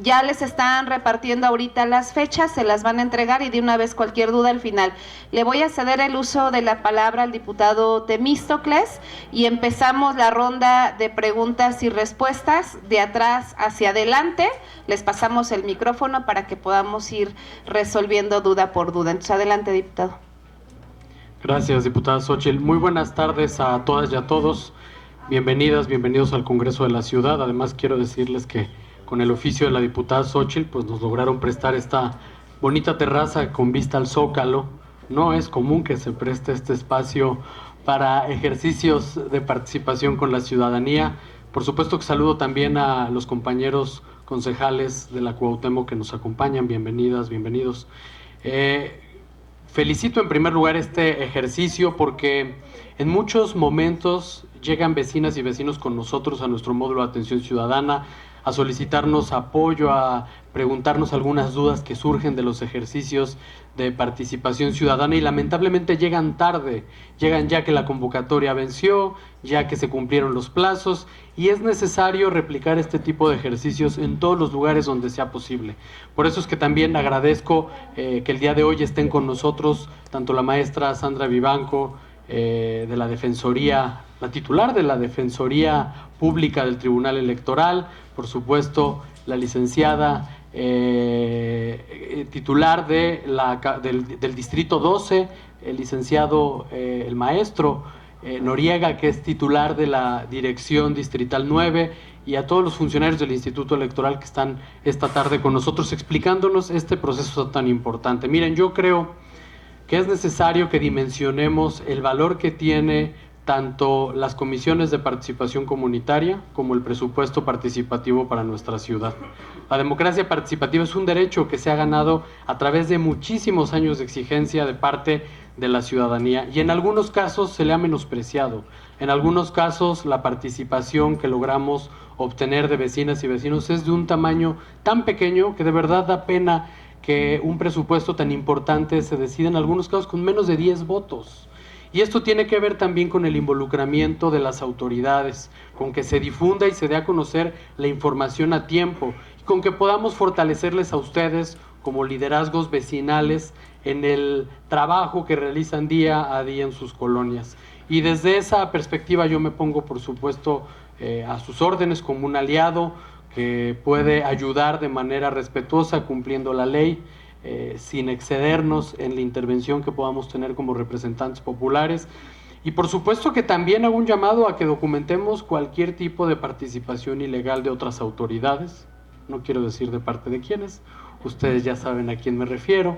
Ya les están repartiendo ahorita las fechas, se las van a entregar, y de una vez cualquier duda al final. Le voy a ceder el uso de la palabra al diputado Temístocles y empezamos la ronda de preguntas y respuestas de atrás hacia adelante. Les pasamos el micrófono para que podamos ir resolviendo duda por duda. Entonces, adelante, diputado. Gracias, diputada Xóchitl. Muy buenas tardes a todas y a todos. Bienvenidas, bienvenidos al Congreso de la Ciudad. Además, quiero decirles que con el oficio de la diputada Xóchitl, pues nos lograron prestar esta bonita terraza con vista al Zócalo. No es común que se preste este espacio para ejercicios de participación con la ciudadanía. Por supuesto que saludo también a los compañeros concejales de la Cuauhtémoc que nos acompañan. Bienvenidas, bienvenidos. Felicito en primer lugar este ejercicio porque en muchos momentos llegan vecinas y vecinos con nosotros a nuestro módulo de atención ciudadana a solicitarnos apoyo, a preguntarnos algunas dudas que surgen de los ejercicios de participación ciudadana y lamentablemente llegan tarde, llegan ya que la convocatoria venció, ya que se cumplieron los plazos y es necesario replicar este tipo de ejercicios en todos los lugares donde sea posible. Por eso es que también agradezco que el día de hoy estén con nosotros tanto la maestra Sandra Vivanco, de la Defensoría, la titular de la Defensoría Pública del Tribunal Electoral, por supuesto la licenciada titular del Distrito 12, el licenciado, el maestro Noriega, que es titular de la Dirección Distrital 9, y a todos los funcionarios del Instituto Electoral que están esta tarde con nosotros explicándonos este proceso tan importante. Miren, yo creo que es necesario que dimensionemos el valor que tiene tanto las comisiones de participación comunitaria como el presupuesto participativo para nuestra ciudad. La democracia participativa es un derecho que se ha ganado a través de muchísimos años de exigencia de parte de la ciudadanía y en algunos casos se le ha menospreciado. En algunos casos la participación que logramos obtener de vecinas y vecinos es de un tamaño tan pequeño que de verdad da pena que un presupuesto tan importante se decida en algunos casos con menos de 10 votos. Y esto tiene que ver también con el involucramiento de las autoridades, con que se difunda y se dé a conocer la información a tiempo, y con que podamos fortalecerles a ustedes como liderazgos vecinales en el trabajo que realizan día a día en sus colonias. Y desde esa perspectiva yo me pongo, por supuesto, a sus órdenes como un aliado que puede ayudar de manera respetuosa cumpliendo la ley, sin excedernos en la intervención que podamos tener como representantes populares. Y por supuesto que también hago un llamado a que documentemos cualquier tipo de participación ilegal de otras autoridades, no quiero decir de parte de quiénes, ustedes ya saben a quién me refiero,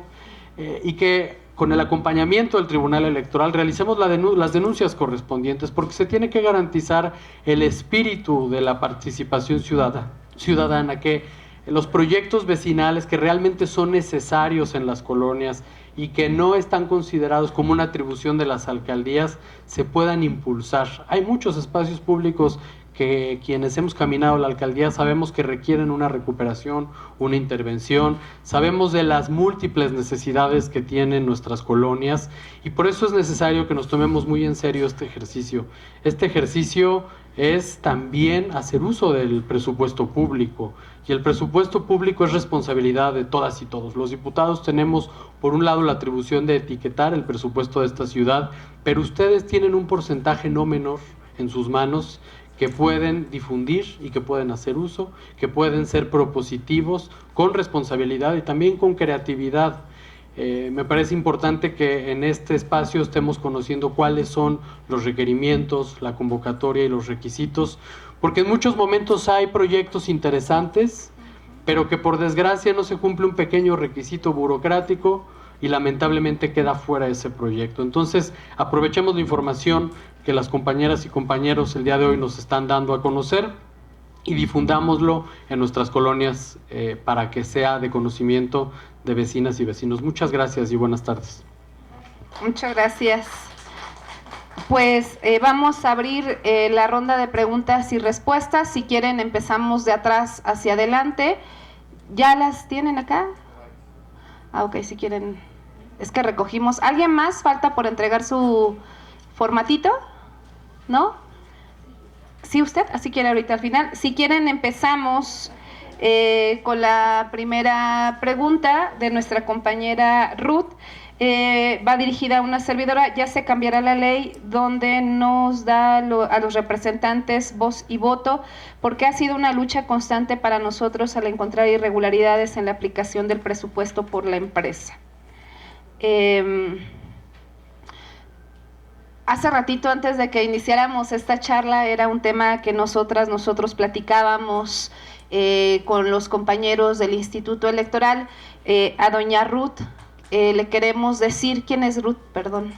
y que con el acompañamiento del Tribunal Electoral realicemos las denuncias correspondientes, porque se tiene que garantizar el espíritu de la participación ciudadana, que los proyectos vecinales que realmente son necesarios en las colonias y que no están considerados como una atribución de las alcaldías se puedan impulsar. Hay muchos espacios públicos que quienes hemos caminado a la alcaldía sabemos que requieren una recuperación, una intervención, sabemos de las múltiples necesidades que tienen nuestras colonias y por eso es necesario que nos tomemos muy en serio este ejercicio. Este ejercicio es también hacer uso del presupuesto público y el presupuesto público es responsabilidad de todas y todos. Los diputados tenemos por un lado la atribución de etiquetar el presupuesto de esta ciudad, pero ustedes tienen un porcentaje no menor en sus manos que pueden difundir y que pueden hacer uso, que pueden ser propositivos con responsabilidad y también con creatividad. Me parece importante que en este espacio estemos conociendo cuáles son los requerimientos, la convocatoria y los requisitos, porque en muchos momentos hay proyectos interesantes, pero que por desgracia no se cumple un pequeño requisito burocrático y lamentablemente queda fuera ese proyecto. Entonces, aprovechemos la información que las compañeras y compañeros el día de hoy nos están dando a conocer y difundámoslo en nuestras colonias para que sea de conocimiento de vecinas y vecinos. Muchas gracias y buenas tardes. Muchas gracias. Pues vamos a abrir la ronda de preguntas y respuestas. Si quieren, empezamos de atrás hacia adelante. ¿Ya las tienen acá? Ah, ok, si quieren. Es que recogimos. ¿Alguien más falta por entregar su formatito? ¿No? Sí, usted, así quiere ahorita al final. Si quieren, empezamos con la primera pregunta de nuestra compañera Ruth. Va dirigida a una servidora. Ya se cambiará la ley donde nos da a los representantes voz y voto, porque ha sido una lucha constante para nosotros al encontrar irregularidades en la aplicación del presupuesto por la empresa. Hace ratito, antes de que iniciáramos esta charla, era un tema que nosotros platicábamos con los compañeros del Instituto Electoral. A doña Ruth le queremos decir, ¿quién es Ruth? Perdón.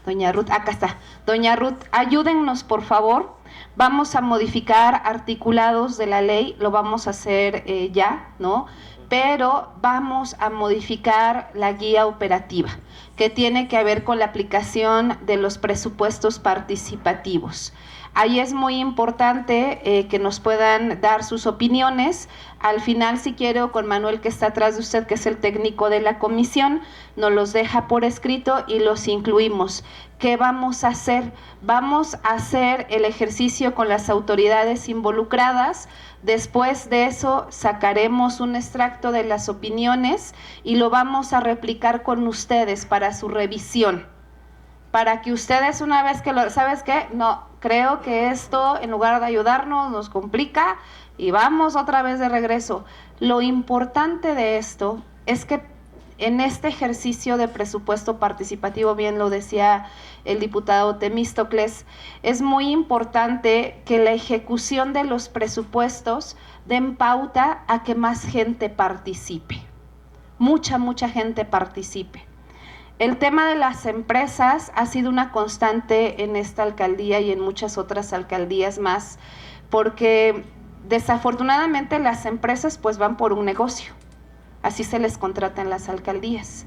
Doña Ruth, acá está. Doña Ruth, ayúdennos, por favor. Vamos a modificar articulados de la ley, lo vamos a hacer ya, ¿no? Pero vamos a modificar la guía operativa, que tiene que ver con la aplicación de los presupuestos participativos. Ahí es muy importante que nos puedan dar sus opiniones. Al final, si quiere, o con Manuel, que está atrás de usted, que es el técnico de la comisión, nos los deja por escrito y los incluimos. ¿Qué vamos a hacer? Vamos a hacer el ejercicio con las autoridades involucradas. Después de eso sacaremos un extracto de las opiniones y lo vamos a replicar con ustedes para su revisión. Para que ustedes, una vez que lo, ¿sabes qué? No, creo que esto en lugar de ayudarnos nos complica y vamos otra vez de regreso. Lo importante de esto es que en este ejercicio de presupuesto participativo, bien lo decía el diputado Temístocles, es muy importante que la ejecución de los presupuestos den pauta a que más gente participe, mucha gente participe. El tema de las empresas ha sido una constante en esta alcaldía y en muchas otras alcaldías más, porque desafortunadamente las empresas pues van por un negocio, así se les contrata en las alcaldías,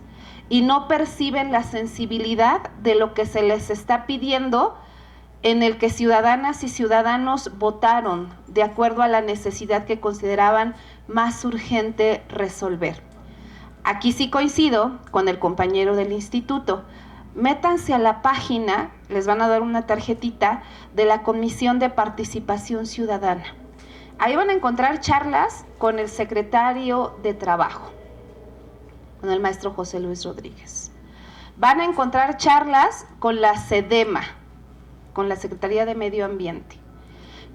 y no perciben la sensibilidad de lo que se les está pidiendo, en el que ciudadanas y ciudadanos votaron de acuerdo a la necesidad que consideraban más urgente resolver. Aquí sí coincido con el compañero del instituto. Métanse a la página, les van a dar una tarjetita de la Comisión de Participación Ciudadana. Ahí van a encontrar charlas con el secretario de Trabajo, con el maestro José Luis Rodríguez. Van a encontrar charlas con la SEDEMA, con la Secretaría de Medio Ambiente,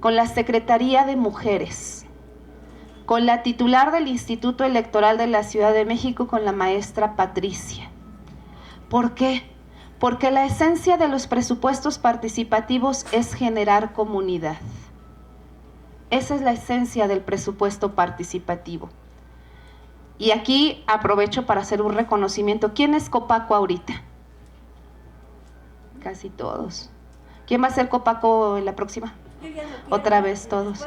con la Secretaría de Mujeres, con la titular del Instituto Electoral de la Ciudad de México, con la maestra Patricia. ¿Por qué? Porque la esencia de los presupuestos participativos es generar comunidad. Esa es la esencia del presupuesto participativo. Y aquí aprovecho para hacer un reconocimiento. ¿Quién es Copaco ahorita? Casi todos. ¿Quién va a ser Copaco en la próxima? Otra vez todos.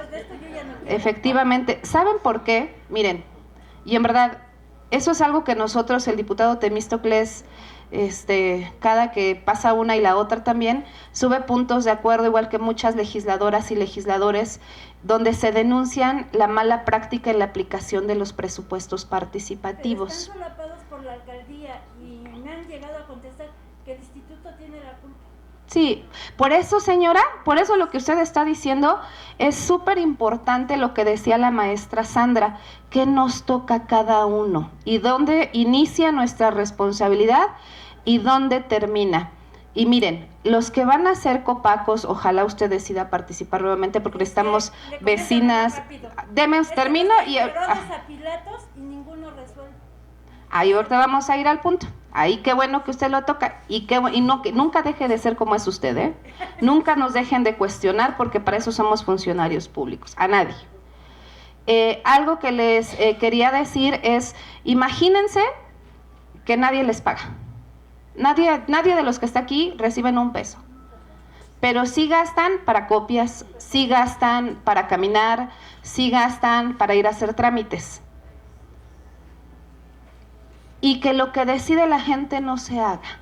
Efectivamente. ¿Saben por qué? Miren, y en verdad, eso es algo que nosotros, el diputado Temístocles, cada que pasa una y la otra también, sube puntos de acuerdo, igual que muchas legisladoras y legisladores, donde se denuncian la mala práctica en la aplicación de los presupuestos participativos. Pero están solapados por la alcaldía y me han llegado a contestar que el instituto tiene la culpa. Sí, por eso, señora, por eso lo que usted está diciendo es súper importante lo que decía la maestra Sandra, que nos toca a cada uno y dónde inicia nuestra responsabilidad y dónde termina. Y miren, los que van a ser copacos, ojalá usted decida participar nuevamente porque estamos vecinas. Termino y... a Pilatos y ninguno resuelve. Ahí ahorita vamos a ir al punto. Ahí qué bueno que usted lo toca y que nunca deje de ser como es usted, ¿eh? Nunca nos dejen de cuestionar porque para eso somos funcionarios públicos, a nadie. Algo que les quería decir es, imagínense que nadie les paga. Nadie de los que está aquí reciben un peso. Pero sí gastan para copias, sí gastan para caminar, sí gastan para ir a hacer trámites. Y que lo que decide la gente no se haga.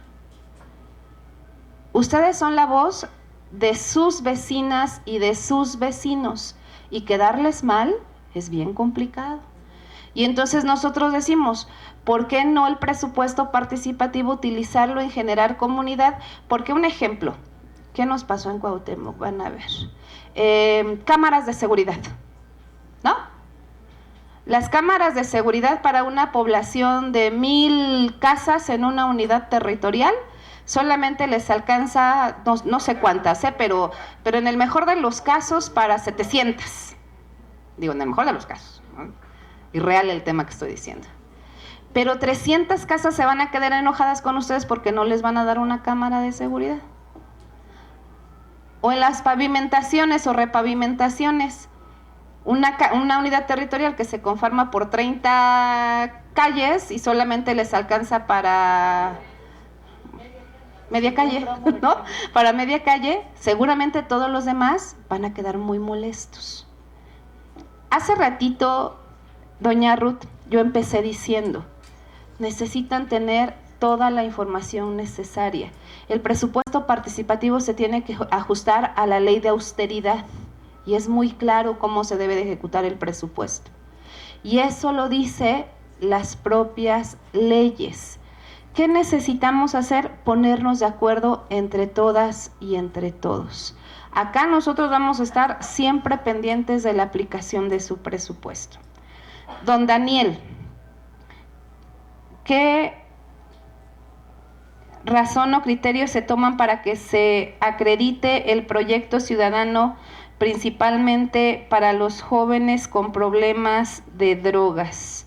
Ustedes son la voz de sus vecinas y de sus vecinos, y quedarles mal es bien complicado. Y entonces nosotros decimos, ¿por qué no el presupuesto participativo utilizarlo en generar comunidad? Porque un ejemplo, ¿qué nos pasó en Cuauhtémoc? Van a ver. Cámaras de seguridad, ¿no? Las cámaras de seguridad para una población de 1,000 casas en una unidad territorial, solamente les alcanza, no sé cuántas, pero en el mejor de los casos para 700. Digo, en el mejor de los casos, ¿no? Irreal el tema que estoy diciendo. Pero 300 casas se van a quedar enojadas con ustedes porque no les van a dar una cámara de seguridad. O en las pavimentaciones o repavimentaciones. Una unidad territorial que se conforma por 30 calles y solamente les alcanza para media calle, ¿no? Para media calle, seguramente todos los demás van a quedar muy molestos. Hace ratito, doña Ruth, yo empecé diciendo, necesitan tener toda la información necesaria. El presupuesto participativo se tiene que ajustar a la ley de austeridad y es muy claro cómo se debe de ejecutar el presupuesto. Y eso lo dice las propias leyes. ¿Qué necesitamos hacer? Ponernos de acuerdo entre todas y entre todos. Acá nosotros vamos a estar siempre pendientes de la aplicación de su presupuesto. Don Daniel, ¿qué razón o criterio se toman para que se acredite el proyecto ciudadano, principalmente para los jóvenes con problemas de drogas?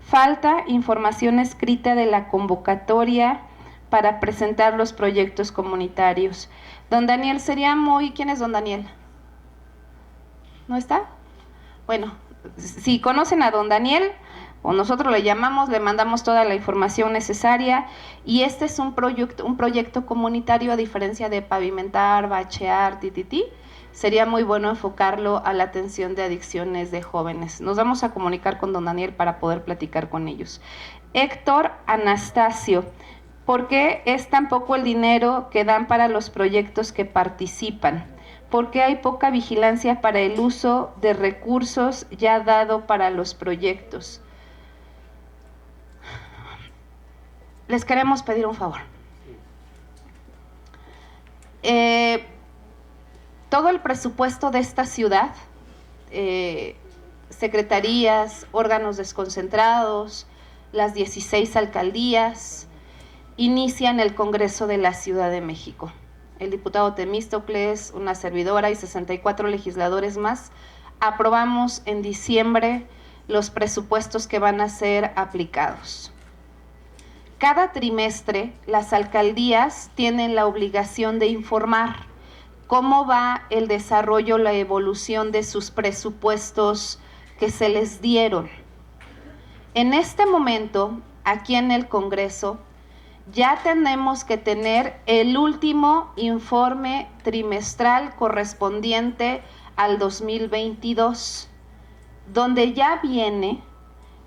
Falta información escrita de la convocatoria para presentar los proyectos comunitarios. Don Daniel, sería muy... ¿Quién es don Daniel? ¿No está? Bueno, si conocen a don Daniel, o nosotros le llamamos, le mandamos toda la información necesaria, y este es un proyecto comunitario, a diferencia de pavimentar, bachear, sería muy bueno enfocarlo a la atención de adicciones de jóvenes. Nos vamos a comunicar con don Daniel para poder platicar con ellos. Héctor Anastasio, ¿por qué es tan poco el dinero que dan para los proyectos que participan? ¿Por qué hay poca vigilancia para el uso de recursos ya dado para los proyectos? Les queremos pedir un favor. Todo el presupuesto de esta ciudad, secretarías, órganos desconcentrados, las 16 alcaldías, inician el Congreso de la Ciudad de México. El diputado Temístocles, una servidora y 64 legisladores más, aprobamos en diciembre los presupuestos que van a ser aplicados. Cada trimestre, las alcaldías tienen la obligación de informar cómo va el desarrollo, la evolución de sus presupuestos que se les dieron. En este momento, aquí en el Congreso, ya tenemos que tener el último informe trimestral correspondiente al 2022, donde ya viene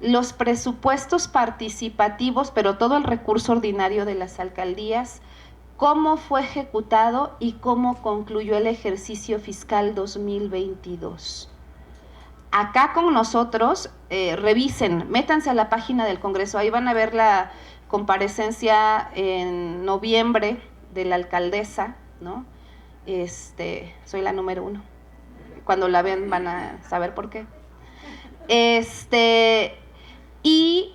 los presupuestos participativos, pero todo el recurso ordinario de las alcaldías, cómo fue ejecutado y cómo concluyó el ejercicio fiscal 2022. Acá con nosotros, revisen, métanse a la página del Congreso, ahí van a ver la comparecencia en noviembre de la alcaldesa, ¿no? Soy la número 1. Cuando la ven van a saber por qué. Y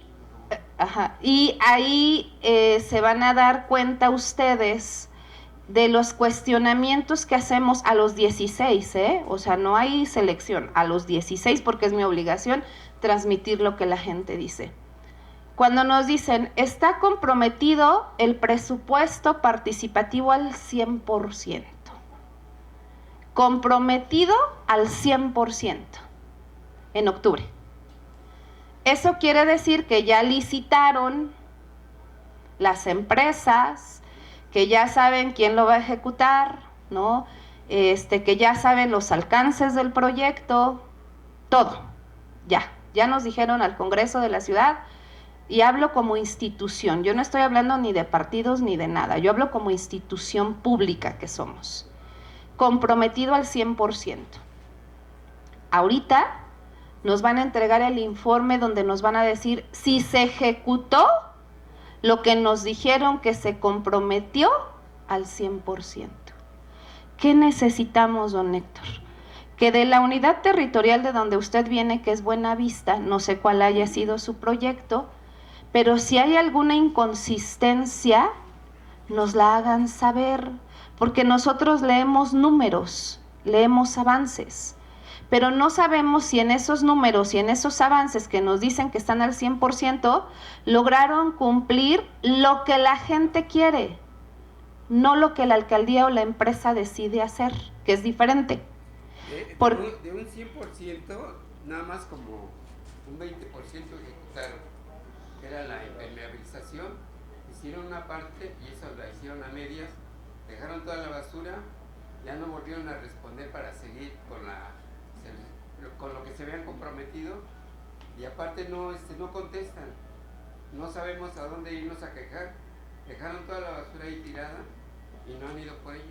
ahí se van a dar cuenta ustedes de los cuestionamientos que hacemos a los 16, o sea, no hay selección, a los 16, porque es mi obligación transmitir lo que la gente dice. Cuando nos dicen, está comprometido el presupuesto participativo al 100%, comprometido al 100% en octubre. Eso quiere decir que ya licitaron las empresas, que ya saben quién lo va a ejecutar, ¿no? Que ya saben los alcances del proyecto, todo, ya nos dijeron al Congreso de la ciudad, y hablo como institución, yo no estoy hablando ni de partidos ni de nada, yo hablo como institución pública que somos, comprometido al 100%. Ahorita nos van a entregar el informe donde nos van a decir si se ejecutó lo que nos dijeron que se comprometió al 100%. ¿Qué necesitamos, don Héctor? Que de la unidad territorial de donde usted viene, que es Buenavista, no sé cuál haya sido su proyecto, pero si hay alguna inconsistencia, nos la hagan saber, porque nosotros leemos números, leemos avances, pero no sabemos si en esos números y en esos avances que nos dicen que están al 100%, lograron cumplir lo que la gente quiere, no lo que la alcaldía o la empresa decide hacer, que es diferente. De un 100%, nada más como un 20% ejecutaron, que era la impermeabilización, hicieron una parte y eso la hicieron a medias, dejaron toda la basura, ya no volvieron a responder para seguir con lo que se habían comprometido, y aparte no contestan, no sabemos a dónde irnos a quejar, Dejaron toda la basura ahí tirada y no han ido por ella.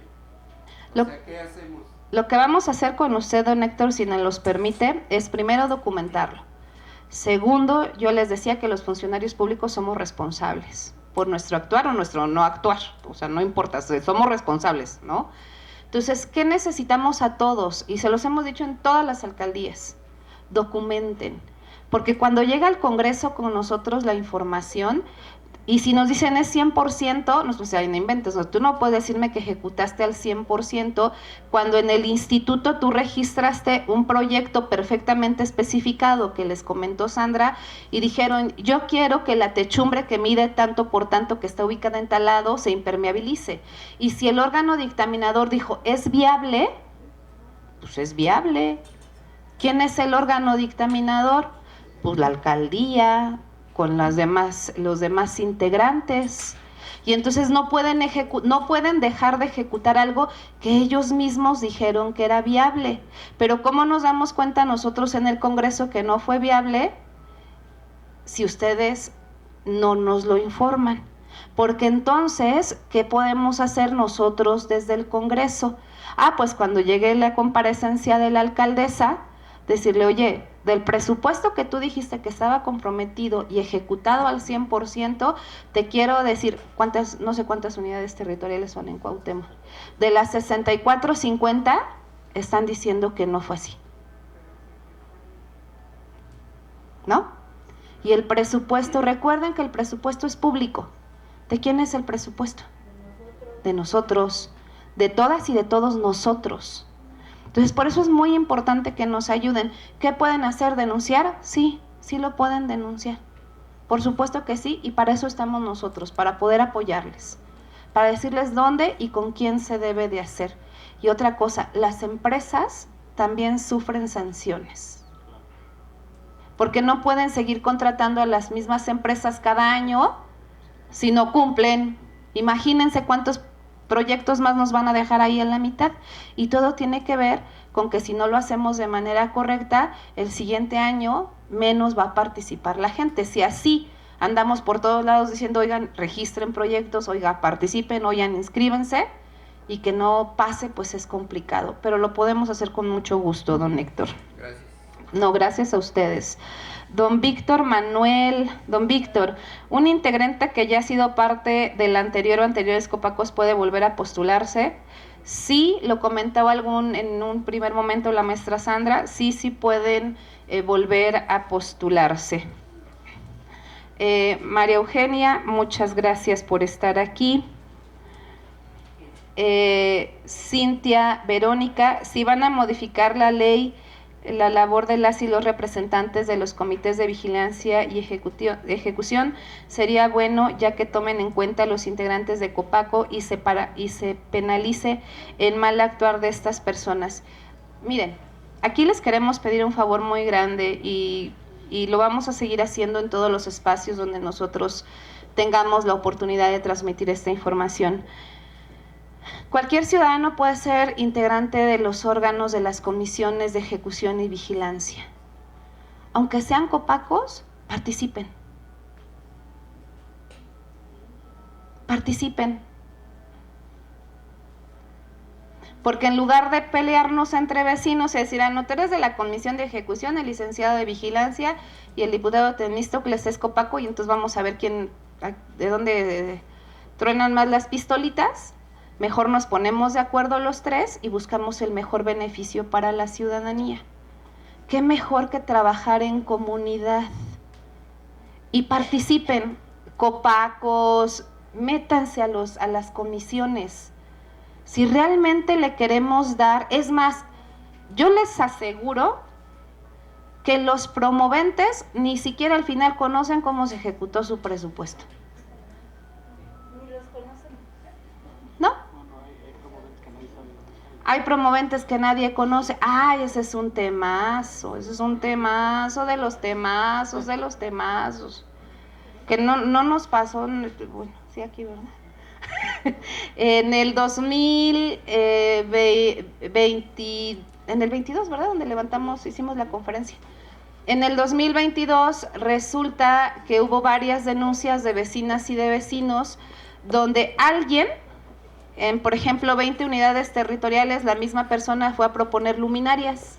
Lo- O sea, ¿qué hacemos? Lo que vamos a hacer con usted, don Héctor, si nos los permite, es primero documentarlo. Segundo, yo les decía que los funcionarios públicos somos responsables por nuestro actuar o nuestro no actuar. O sea, no importa, somos responsables, ¿no? Entonces, ¿qué necesitamos a todos? Y se los hemos dicho en todas las alcaldías. Documenten. Porque cuando llega al Congreso con nosotros la información, y si nos dicen es 100%, no, o sea, no inventes, no, tú no puedes decirme que ejecutaste al 100% cuando en el instituto tú registraste un proyecto perfectamente especificado que les comentó Sandra y dijeron, yo quiero que la techumbre que mide tanto por tanto que está ubicada en tal lado se impermeabilice. Y si el órgano dictaminador dijo, ¿es viable? Pues es viable. ¿Quién es el órgano dictaminador? Pues la alcaldía, con los demás integrantes, y entonces no pueden dejar de ejecutar algo que ellos mismos dijeron que era viable. Pero ¿cómo nos damos cuenta nosotros en el Congreso que no fue viable si ustedes no nos lo informan? Porque entonces, ¿qué podemos hacer nosotros desde el Congreso? Pues cuando llegue la comparecencia de la alcaldesa, decirle, oye, del presupuesto que tú dijiste que estaba comprometido y ejecutado al 100%, te quiero decir, no sé cuántas unidades territoriales son en Cuauhtémoc. De las 64-50, están diciendo que no fue así. ¿No? Y el presupuesto, recuerden que el presupuesto es público. ¿De quién es el presupuesto? De nosotros, de todas y de todos nosotros. Entonces, por eso es muy importante que nos ayuden. ¿Qué pueden hacer? ¿Denunciar? Sí, sí lo pueden denunciar. Por supuesto que sí, y para eso estamos nosotros, para poder apoyarles, para decirles dónde y con quién se debe de hacer. Y otra cosa, las empresas también sufren sanciones, porque no pueden seguir contratando a las mismas empresas cada año si no cumplen. Imagínense cuántos proyectos más nos van a dejar ahí en la mitad, y todo tiene que ver con que si no lo hacemos de manera correcta, el siguiente año menos va a participar la gente. Si así andamos por todos lados diciendo, oigan, registren proyectos, oigan, participen, oigan, inscríbanse, y que no pase, pues es complicado, pero lo podemos hacer con mucho gusto, don Héctor. Gracias. No, gracias a ustedes. Don Víctor Manuel, don Víctor, un integrante que ya ha sido parte del anterior o anteriores Copacos puede volver a postularse. Sí, lo comentaba en un primer momento la maestra Sandra, sí pueden volver a postularse. María Eugenia, muchas gracias por estar aquí. Cintia, Verónica, si van a modificar la ley, la labor de las y los representantes de los comités de vigilancia y ejecución, sería bueno ya que tomen en cuenta los integrantes de Copaco y se penalice el mal actuar de estas personas. Miren, aquí les queremos pedir un favor muy grande y lo vamos a seguir haciendo en todos los espacios donde nosotros tengamos la oportunidad de transmitir esta información. Cualquier ciudadano puede ser integrante de los órganos de las comisiones de ejecución y vigilancia. Aunque sean Copacos, participen. Participen. Porque en lugar de pelearnos entre vecinos y decir, no, tú eres de la comisión de ejecución, el licenciado de vigilancia y el diputado Temístocles es Copaco, y entonces vamos a ver de dónde truenan más las pistolitas. Mejor nos ponemos de acuerdo los tres y buscamos el mejor beneficio para la ciudadanía. ¿Qué mejor que trabajar en comunidad? Y participen, Copacos, métanse a las comisiones. Si realmente le queremos dar, es más, yo les aseguro que los promoventes ni siquiera al final conocen cómo se ejecutó su presupuesto. Ni los conocen. ¿No? Hay promoventes que nadie conoce. Ese es un temazo, de los temazos, que no nos pasó, bueno, sí aquí, ¿verdad? En el 2022, ¿verdad? Donde hicimos la conferencia. En el 2022 resulta que hubo varias denuncias de vecinas y de vecinos donde alguien, en por ejemplo 20 unidades territoriales, la misma persona fue a proponer luminarias.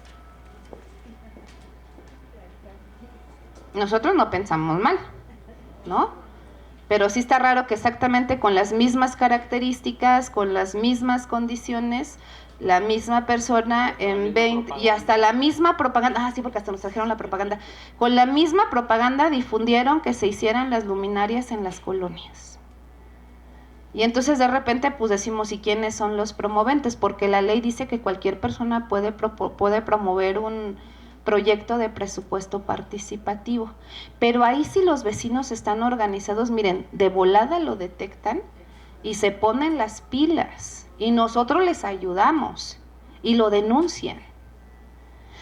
Nosotros no pensamos mal, ¿no? Pero sí está raro que exactamente con las mismas características, con las mismas condiciones, la misma persona en 20, y hasta la misma propaganda, sí, porque hasta nos trajeron la propaganda, con la misma propaganda difundieron que se hicieran las luminarias en las colonias. Y entonces de repente pues decimos, ¿y quiénes son los promoventes? Porque la ley dice que cualquier persona puede promover un proyecto de presupuesto participativo, pero ahí si los vecinos están organizados, miren, de volada lo detectan y se ponen las pilas y nosotros les ayudamos y lo denuncian.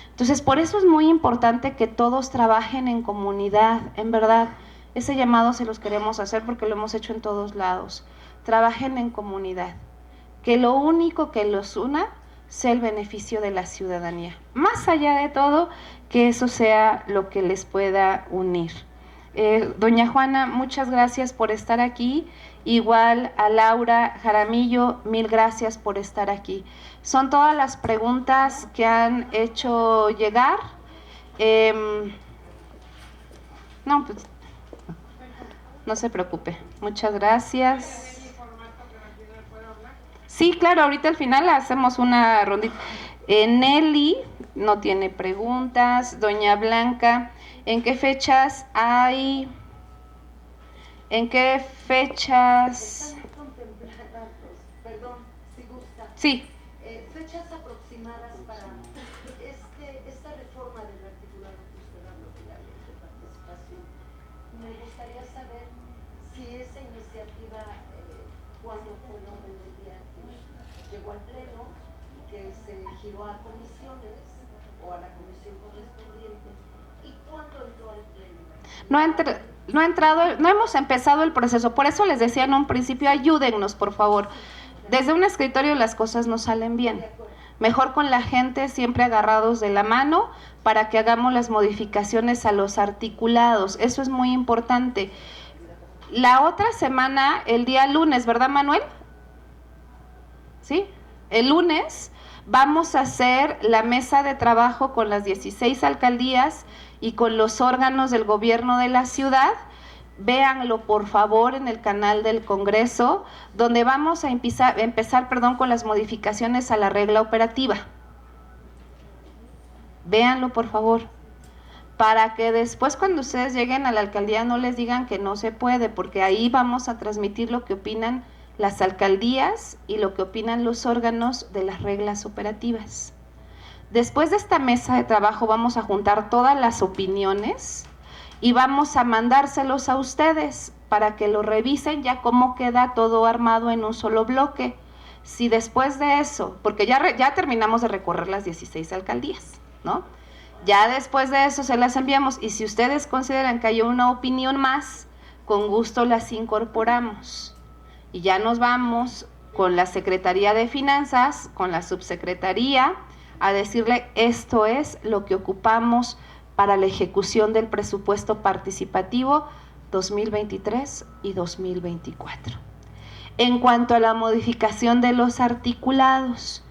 Entonces por eso es muy importante que todos trabajen en comunidad, en verdad, ese llamado se los queremos hacer porque lo hemos hecho en todos lados, trabajen en comunidad, que lo único que los una sea el beneficio de la ciudadanía, más allá de todo, que eso sea lo que les pueda unir. Doña Juana, muchas gracias por estar aquí, igual a Laura Jaramillo, mil gracias por estar aquí. Son todas las preguntas que han hecho llegar. No, pues, no se preocupe, muchas gracias. Sí, claro, ahorita al final hacemos una rondita. Nelly no tiene preguntas. Doña Blanca, ¿en qué fechas hay? ¿En qué fechas? Están contempladas, perdón, si gusta. Sí. Fechas aproximadas para esta reforma del articulado que usted habló de la ley de participación. Me gustaría saber si esa iniciativa, cuando fue el orden del día que llegó al Pleno, que se giró a comisiones o a la comisión correspondiente, y cuándo entró al Pleno. No hemos empezado el proceso, por eso les decía en un principio, ayúdennos por favor. Desde un escritorio las cosas no salen bien. Mejor con la gente siempre agarrados de la mano para que hagamos las modificaciones a los articulados, eso es muy importante. La otra semana, el día lunes, ¿verdad, Manuel? ¿Sí? El lunes vamos a hacer la mesa de trabajo con las 16 alcaldías y con los órganos del gobierno de la ciudad. Véanlo por favor en el canal del Congreso, donde vamos a empezar con las modificaciones a la regla operativa. Véanlo por favor, para que después cuando ustedes lleguen a la alcaldía no les digan que no se puede, porque ahí vamos a transmitir lo que opinan las alcaldías y lo que opinan los órganos de las reglas operativas. Después de esta mesa de trabajo vamos a juntar todas las opiniones y vamos a mandárselos a ustedes para que lo revisen ya cómo queda todo armado en un solo bloque. Si después de eso, porque ya terminamos de recorrer las 16 alcaldías, ¿no? Ya después de eso se las enviamos y si ustedes consideran que hay una opinión más, con gusto las incorporamos. Y ya nos vamos con la Secretaría de Finanzas, con la Subsecretaría, a decirle esto es lo que ocupamos para la ejecución del presupuesto participativo 2023 y 2024. En cuanto a la modificación de los articulados,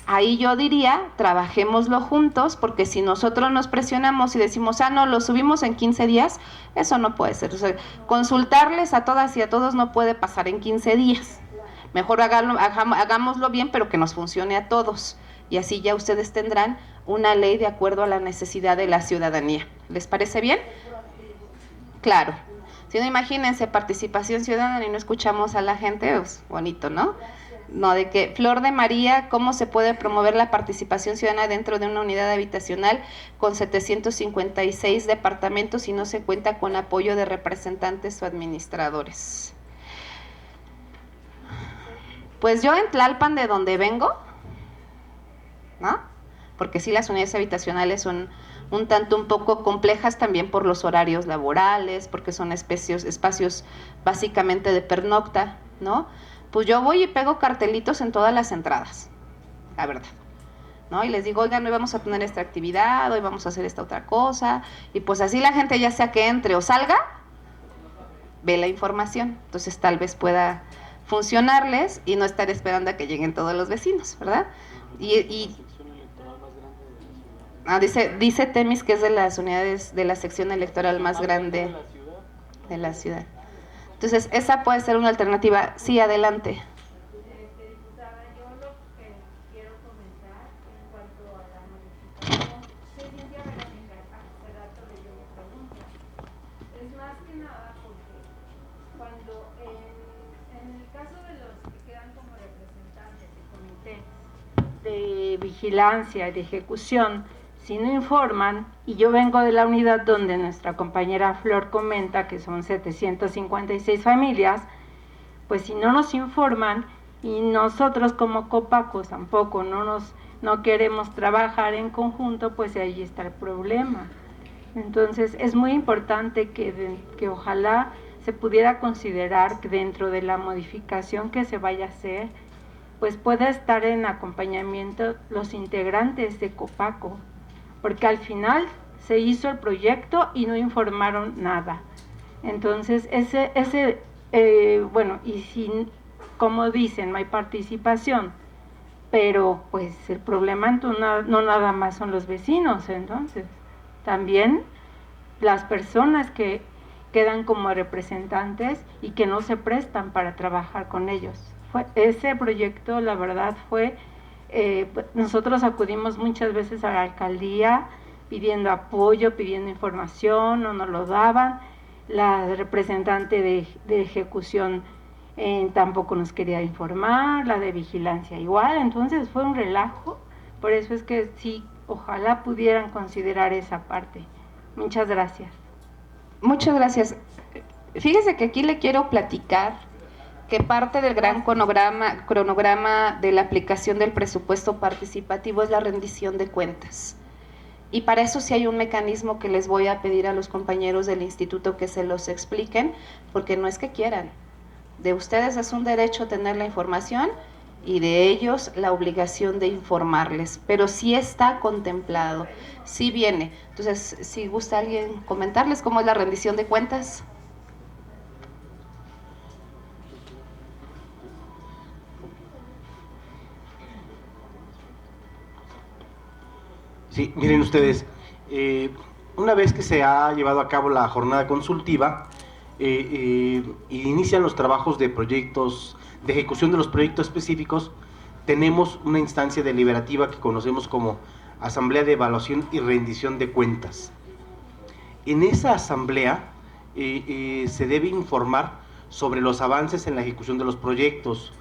ahí yo diría, trabajémoslo juntos, porque si nosotros nos presionamos y decimos, no, lo subimos en 15 días, eso no puede ser. O sea, consultarles a todas y a todos no puede pasar en 15 días. Mejor hagámoslo bien, pero que nos funcione a todos. Y así ya ustedes tendrán una ley de acuerdo a la necesidad de la ciudadanía. ¿Les parece bien? Claro. Si no, imagínense, participación ciudadana y no escuchamos a la gente, pues bonito, ¿no? No, de que, Flor de María, ¿cómo se puede promover la participación ciudadana dentro de una unidad habitacional con 756 departamentos y no se cuenta con apoyo de representantes o administradores? Pues yo en Tlalpan, de donde vengo, ¿no? Porque sí, las unidades habitacionales son un poco complejas también por los horarios laborales, porque son espacios básicamente de pernocta, ¿no? Pues yo voy y pego cartelitos en todas las entradas, la verdad, ¿no? Y les digo, oigan, hoy vamos a tener esta actividad, hoy vamos a hacer esta otra cosa, y pues así la gente ya sea que entre o salga, ve la información, entonces tal vez pueda funcionarles y no estar esperando a que lleguen todos los vecinos, ¿verdad? Dice Temis que es de las unidades de la sección electoral más grande de la ciudad. Entonces, esa puede ser una alternativa. Sí, adelante. Diputada, yo lo que quiero comentar en cuanto a la modificación, soy Cintia Verónica, hace rato le dio mi pregunta. Es más que nada porque cuando en el caso de los que quedan como representantes del comité de vigilancia y de ejecución, si no informan, y yo vengo de la unidad donde nuestra compañera Flor comenta que son 756 familias, pues si no nos informan y nosotros como Copacos tampoco no queremos trabajar en conjunto, pues ahí está el problema. Entonces es muy importante que ojalá se pudiera considerar que dentro de la modificación que se vaya a hacer, pues pueda estar en acompañamiento los integrantes de Copaco, porque al final se hizo el proyecto y no informaron nada. Entonces, bueno, y si, como dicen, no hay participación, pero pues el problema no nada más son los vecinos, entonces, también las personas que quedan como representantes y que no se prestan para trabajar con ellos. Ese proyecto, la verdad, fue... nosotros acudimos muchas veces a la alcaldía pidiendo apoyo, pidiendo información, no nos lo daban. La representante de ejecución tampoco nos quería informar, la de vigilancia igual, entonces fue un relajo. Por eso es que sí, ojalá pudieran considerar esa parte. Muchas gracias. Muchas gracias. Fíjese que aquí le quiero platicar que parte del gran cronograma de la aplicación del presupuesto participativo es la rendición de cuentas. Y para eso sí hay un mecanismo que les voy a pedir a los compañeros del instituto que se los expliquen, porque no es que quieran. De ustedes es un derecho tener la información y de ellos la obligación de informarles, pero sí está contemplado, sí viene. Entonces, si gusta alguien comentarles cómo es la rendición de cuentas. Sí, miren ustedes, una vez que se ha llevado a cabo la jornada consultiva, inician los trabajos de proyectos, de ejecución de los proyectos específicos, tenemos una instancia deliberativa que conocemos como Asamblea de Evaluación y Rendición de Cuentas. En esa asamblea se debe informar sobre los avances en la ejecución de los proyectos,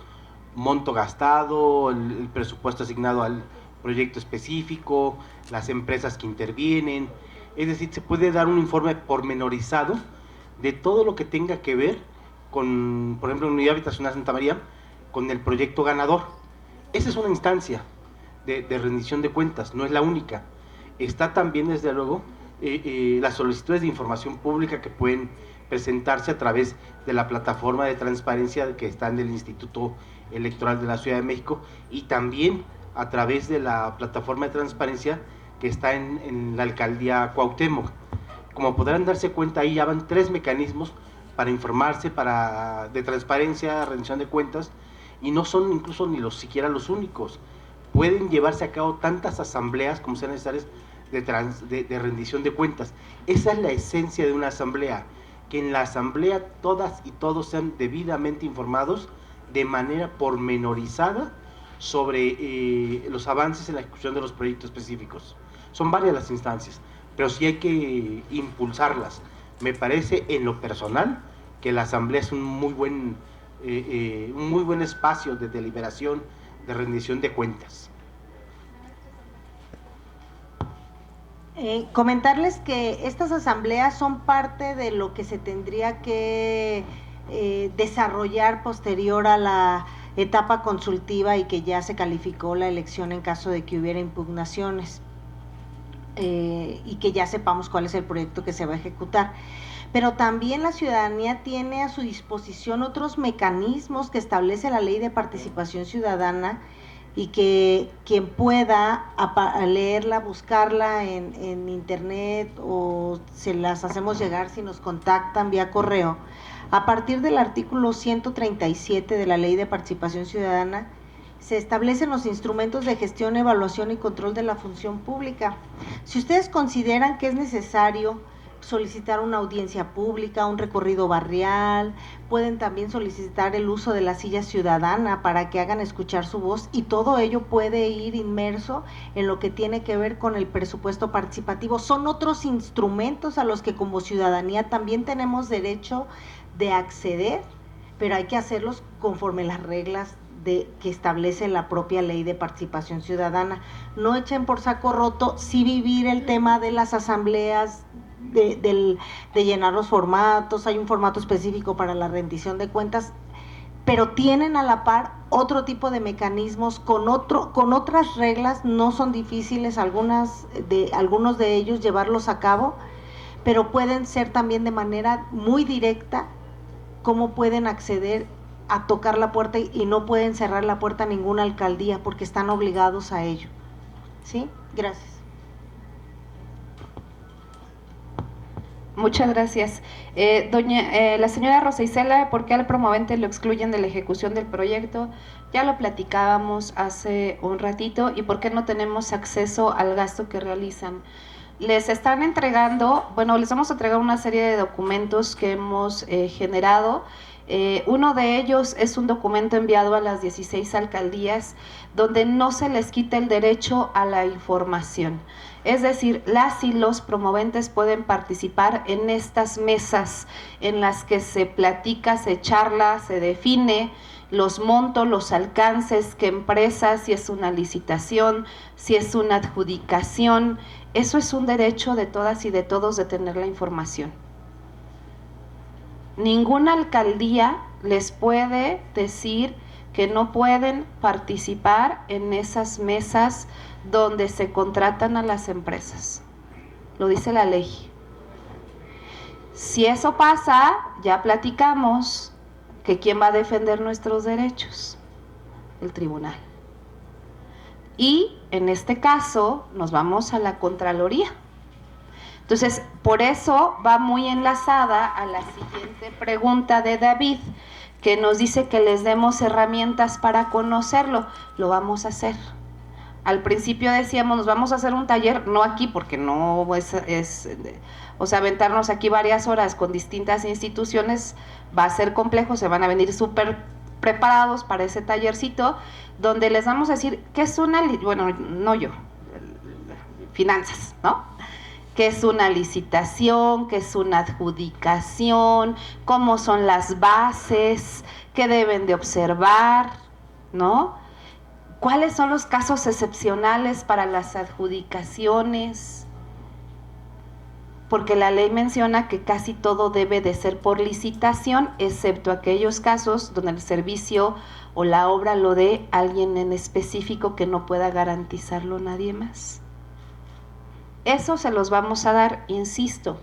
monto gastado, el presupuesto asignado al proyecto específico, las empresas que intervienen, es decir, se puede dar un informe pormenorizado de todo lo que tenga que ver con, por ejemplo, en Unidad Habitacional Santa María, con el proyecto ganador. Esa es una instancia de rendición de cuentas, no es la única. Está también, desde luego, las solicitudes de información pública que pueden presentarse a través de la plataforma de transparencia que está en el Instituto Electoral de la Ciudad de México y también a través de la plataforma de transparencia que está en la alcaldía Cuauhtémoc. Como podrán darse cuenta, ahí ya van 3 mecanismos para informarse, de transparencia, rendición de cuentas, y no son incluso ni siquiera los únicos. Pueden llevarse a cabo tantas asambleas como sean necesarias de rendición de cuentas. Esa es la esencia de una asamblea, que en la asamblea todas y todos sean debidamente informados de manera pormenorizada sobre los avances en la ejecución de los proyectos específicos. Son varias las instancias, pero sí hay que impulsarlas. Me parece, en lo personal, que la asamblea es un muy buen espacio de deliberación, de rendición de cuentas. Comentarles que estas asambleas son parte de lo que se tendría que desarrollar posterior a la etapa consultiva y que ya se calificó la elección en caso de que hubiera impugnaciones y que ya sepamos cuál es el proyecto que se va a ejecutar. Pero también la ciudadanía tiene a su disposición otros mecanismos que establece la Ley de Participación Ciudadana y que quien pueda leerla, buscarla en internet o se las hacemos llegar si nos contactan vía correo. A partir del artículo 137 de la Ley de Participación Ciudadana, se establecen los instrumentos de gestión, evaluación y control de la función pública. Si ustedes consideran que es necesario solicitar una audiencia pública, un recorrido barrial, pueden también solicitar el uso de la silla ciudadana para que hagan escuchar su voz, y todo ello puede ir inmerso en lo que tiene que ver con el presupuesto participativo. Son otros instrumentos a los que como ciudadanía también tenemos derecho de acceder, pero hay que hacerlos conforme las reglas que establece la propia Ley de Participación Ciudadana. No echen por saco roto, sí vivir el tema de las asambleas, de llenar los formatos. Hay un formato específico para la rendición de cuentas, pero tienen a la par otro tipo de mecanismos con otras reglas. No son difíciles algunos de ellos llevarlos a cabo, pero pueden ser también de manera muy directa cómo pueden acceder a tocar la puerta, y no pueden cerrar la puerta a ninguna alcaldía porque están obligados a ello. ¿Sí? Gracias. Muchas gracias. La señora Rosa Isela, ¿por qué al promovente lo excluyen de la ejecución del proyecto? Ya lo platicábamos hace un ratito. ¿Y por qué no tenemos acceso al gasto que realizan? Les están entregando, bueno, les vamos a entregar una serie de documentos que hemos generado. Uno de ellos es un documento enviado a las 16 alcaldías donde no se les quita el derecho a la información. Es decir, las y los promoventes pueden participar en estas mesas en las que se platica, se charla, se define los montos, los alcances, qué empresas, si es una licitación, si es una adjudicación. Eso es un derecho de todas y de todos de tener la información. Ninguna alcaldía les puede decir que no pueden participar en esas mesas donde se contratan a las empresas. Lo dice la ley. Si eso pasa, ya platicamos que ¿quién va a defender nuestros derechos? El tribunal. Y en este caso nos vamos a la Contraloría. Entonces, por eso va muy enlazada a la siguiente pregunta de David, que nos dice que les demos herramientas para conocerlo. Lo vamos a hacer. Al principio decíamos, nos vamos a hacer un taller, no aquí, porque no o sea, aventarnos aquí varias horas con distintas instituciones va a ser complejo, se van a venir súper preparados para ese tallercito, donde les vamos a decir qué es finanzas, ¿no? ¿Qué es una licitación? ¿Qué es una adjudicación? ¿Cómo son las bases? ¿Qué deben de observar? ¿No? ¿Cuáles son los casos excepcionales para las adjudicaciones? Porque la ley menciona que casi todo debe de ser por licitación, excepto aquellos casos donde el servicio o la obra lo dé alguien en específico que no pueda garantizarlo nadie más. Eso se los vamos a dar, insisto,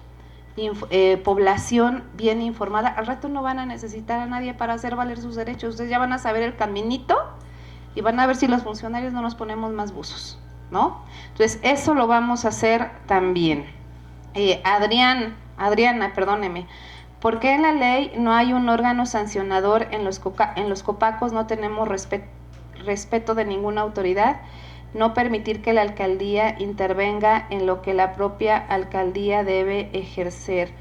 población bien informada. Al rato no van a necesitar a nadie para hacer valer sus derechos. Ustedes ya van a saber el caminito y van a ver si los funcionarios no nos ponemos más buzos, ¿no? Entonces, eso lo vamos a hacer también. Adriana, perdóneme, ¿por qué en la ley no hay un órgano sancionador? En los copacos no tenemos respeto de ninguna autoridad. No permitir que la alcaldía intervenga en lo que la propia alcaldía debe ejercer.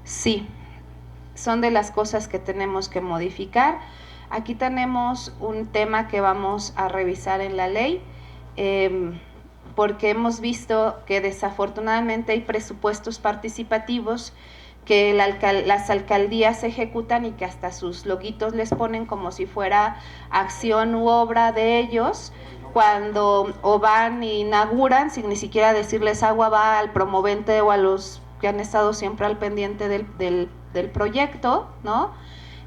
Sí, son de las cosas que tenemos que modificar. Aquí tenemos un tema que vamos a revisar en la ley, porque hemos visto que desafortunadamente hay presupuestos participativos que las alcaldías ejecutan y que hasta sus loguitos les ponen como si fuera acción u obra de ellos, cuando o van e inauguran sin ni siquiera decirles agua va al promovente o a los que han estado siempre al pendiente del proyecto, ¿no?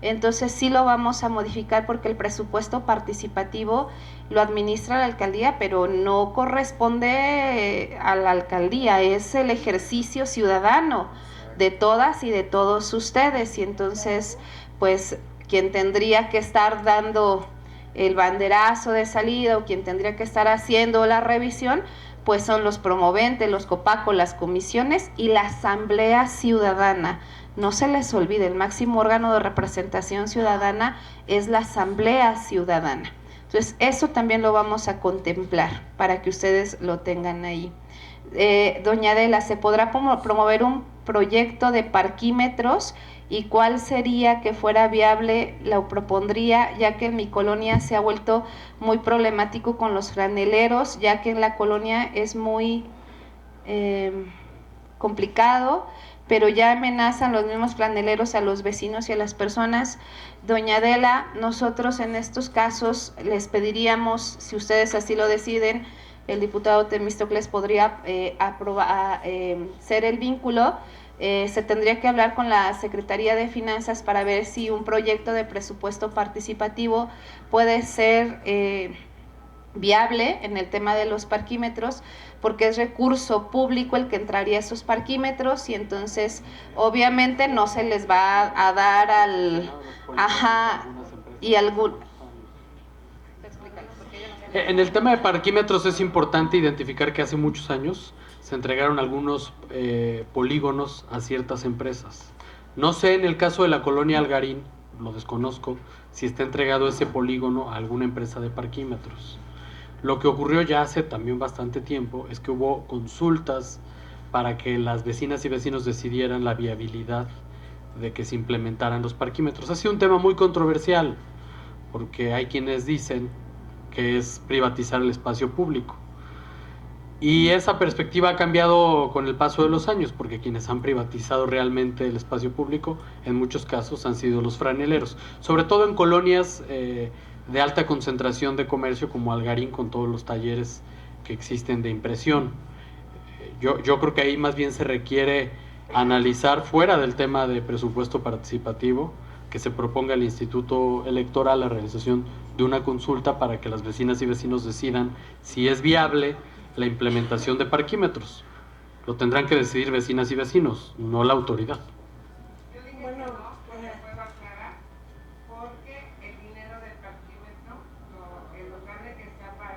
Entonces sí lo vamos a modificar porque el presupuesto participativo lo administra la alcaldía, pero no corresponde a la alcaldía, es el ejercicio ciudadano de todas y de todos ustedes, y entonces pues quien tendría que estar dando el banderazo de salida o quien tendría que estar haciendo la revisión, pues son los promoventes, los COPACO, las comisiones y la Asamblea Ciudadana. No se les olvide, el máximo órgano de representación ciudadana es la Asamblea Ciudadana. Entonces, eso también lo vamos a contemplar para que ustedes lo tengan ahí. Doña Adela, ¿se podrá promover un proyecto de parquímetros y cuál sería que fuera viable? Lo propondría, ya que en mi colonia se ha vuelto muy problemático con los franeleros, ya que en la colonia es muy complicado, pero ya amenazan los mismos franeleros a los vecinos y a las personas. Doña Adela, nosotros en estos casos les pediríamos, si ustedes así lo deciden, el diputado Temístocles podría ser el vínculo. Se tendría que hablar con la Secretaría de Finanzas para ver si un proyecto de presupuesto participativo puede ser viable en el tema de los parquímetros, porque es recurso público el que entraría a esos parquímetros y entonces obviamente no se les va a dar al... Ajá, y algún... En el tema de parquímetros es importante identificar que hace muchos años se entregaron algunos polígonos a ciertas empresas. No sé en el caso de la colonia Algarín, lo desconozco, si está entregado ese polígono a alguna empresa de parquímetros. Lo que ocurrió ya hace también bastante tiempo es que hubo consultas para que las vecinas y vecinos decidieran la viabilidad de que se implementaran los parquímetros. Ha sido un tema muy controversial, porque hay quienes dicen que es privatizar el espacio público. Y esa perspectiva ha cambiado con el paso de los años, porque quienes han privatizado realmente el espacio público, en muchos casos han sido los franeleros, sobre todo en colonias de alta concentración de comercio como Algarín, con todos los talleres que existen de impresión. Yo creo que ahí más bien se requiere analizar, fuera del tema de presupuesto participativo, que se proponga al Instituto Electoral la realización de una consulta para que las vecinas y vecinos decidan si es viable la implementación de parquímetros. Lo tendrán que decidir vecinas y vecinos, no la autoridad.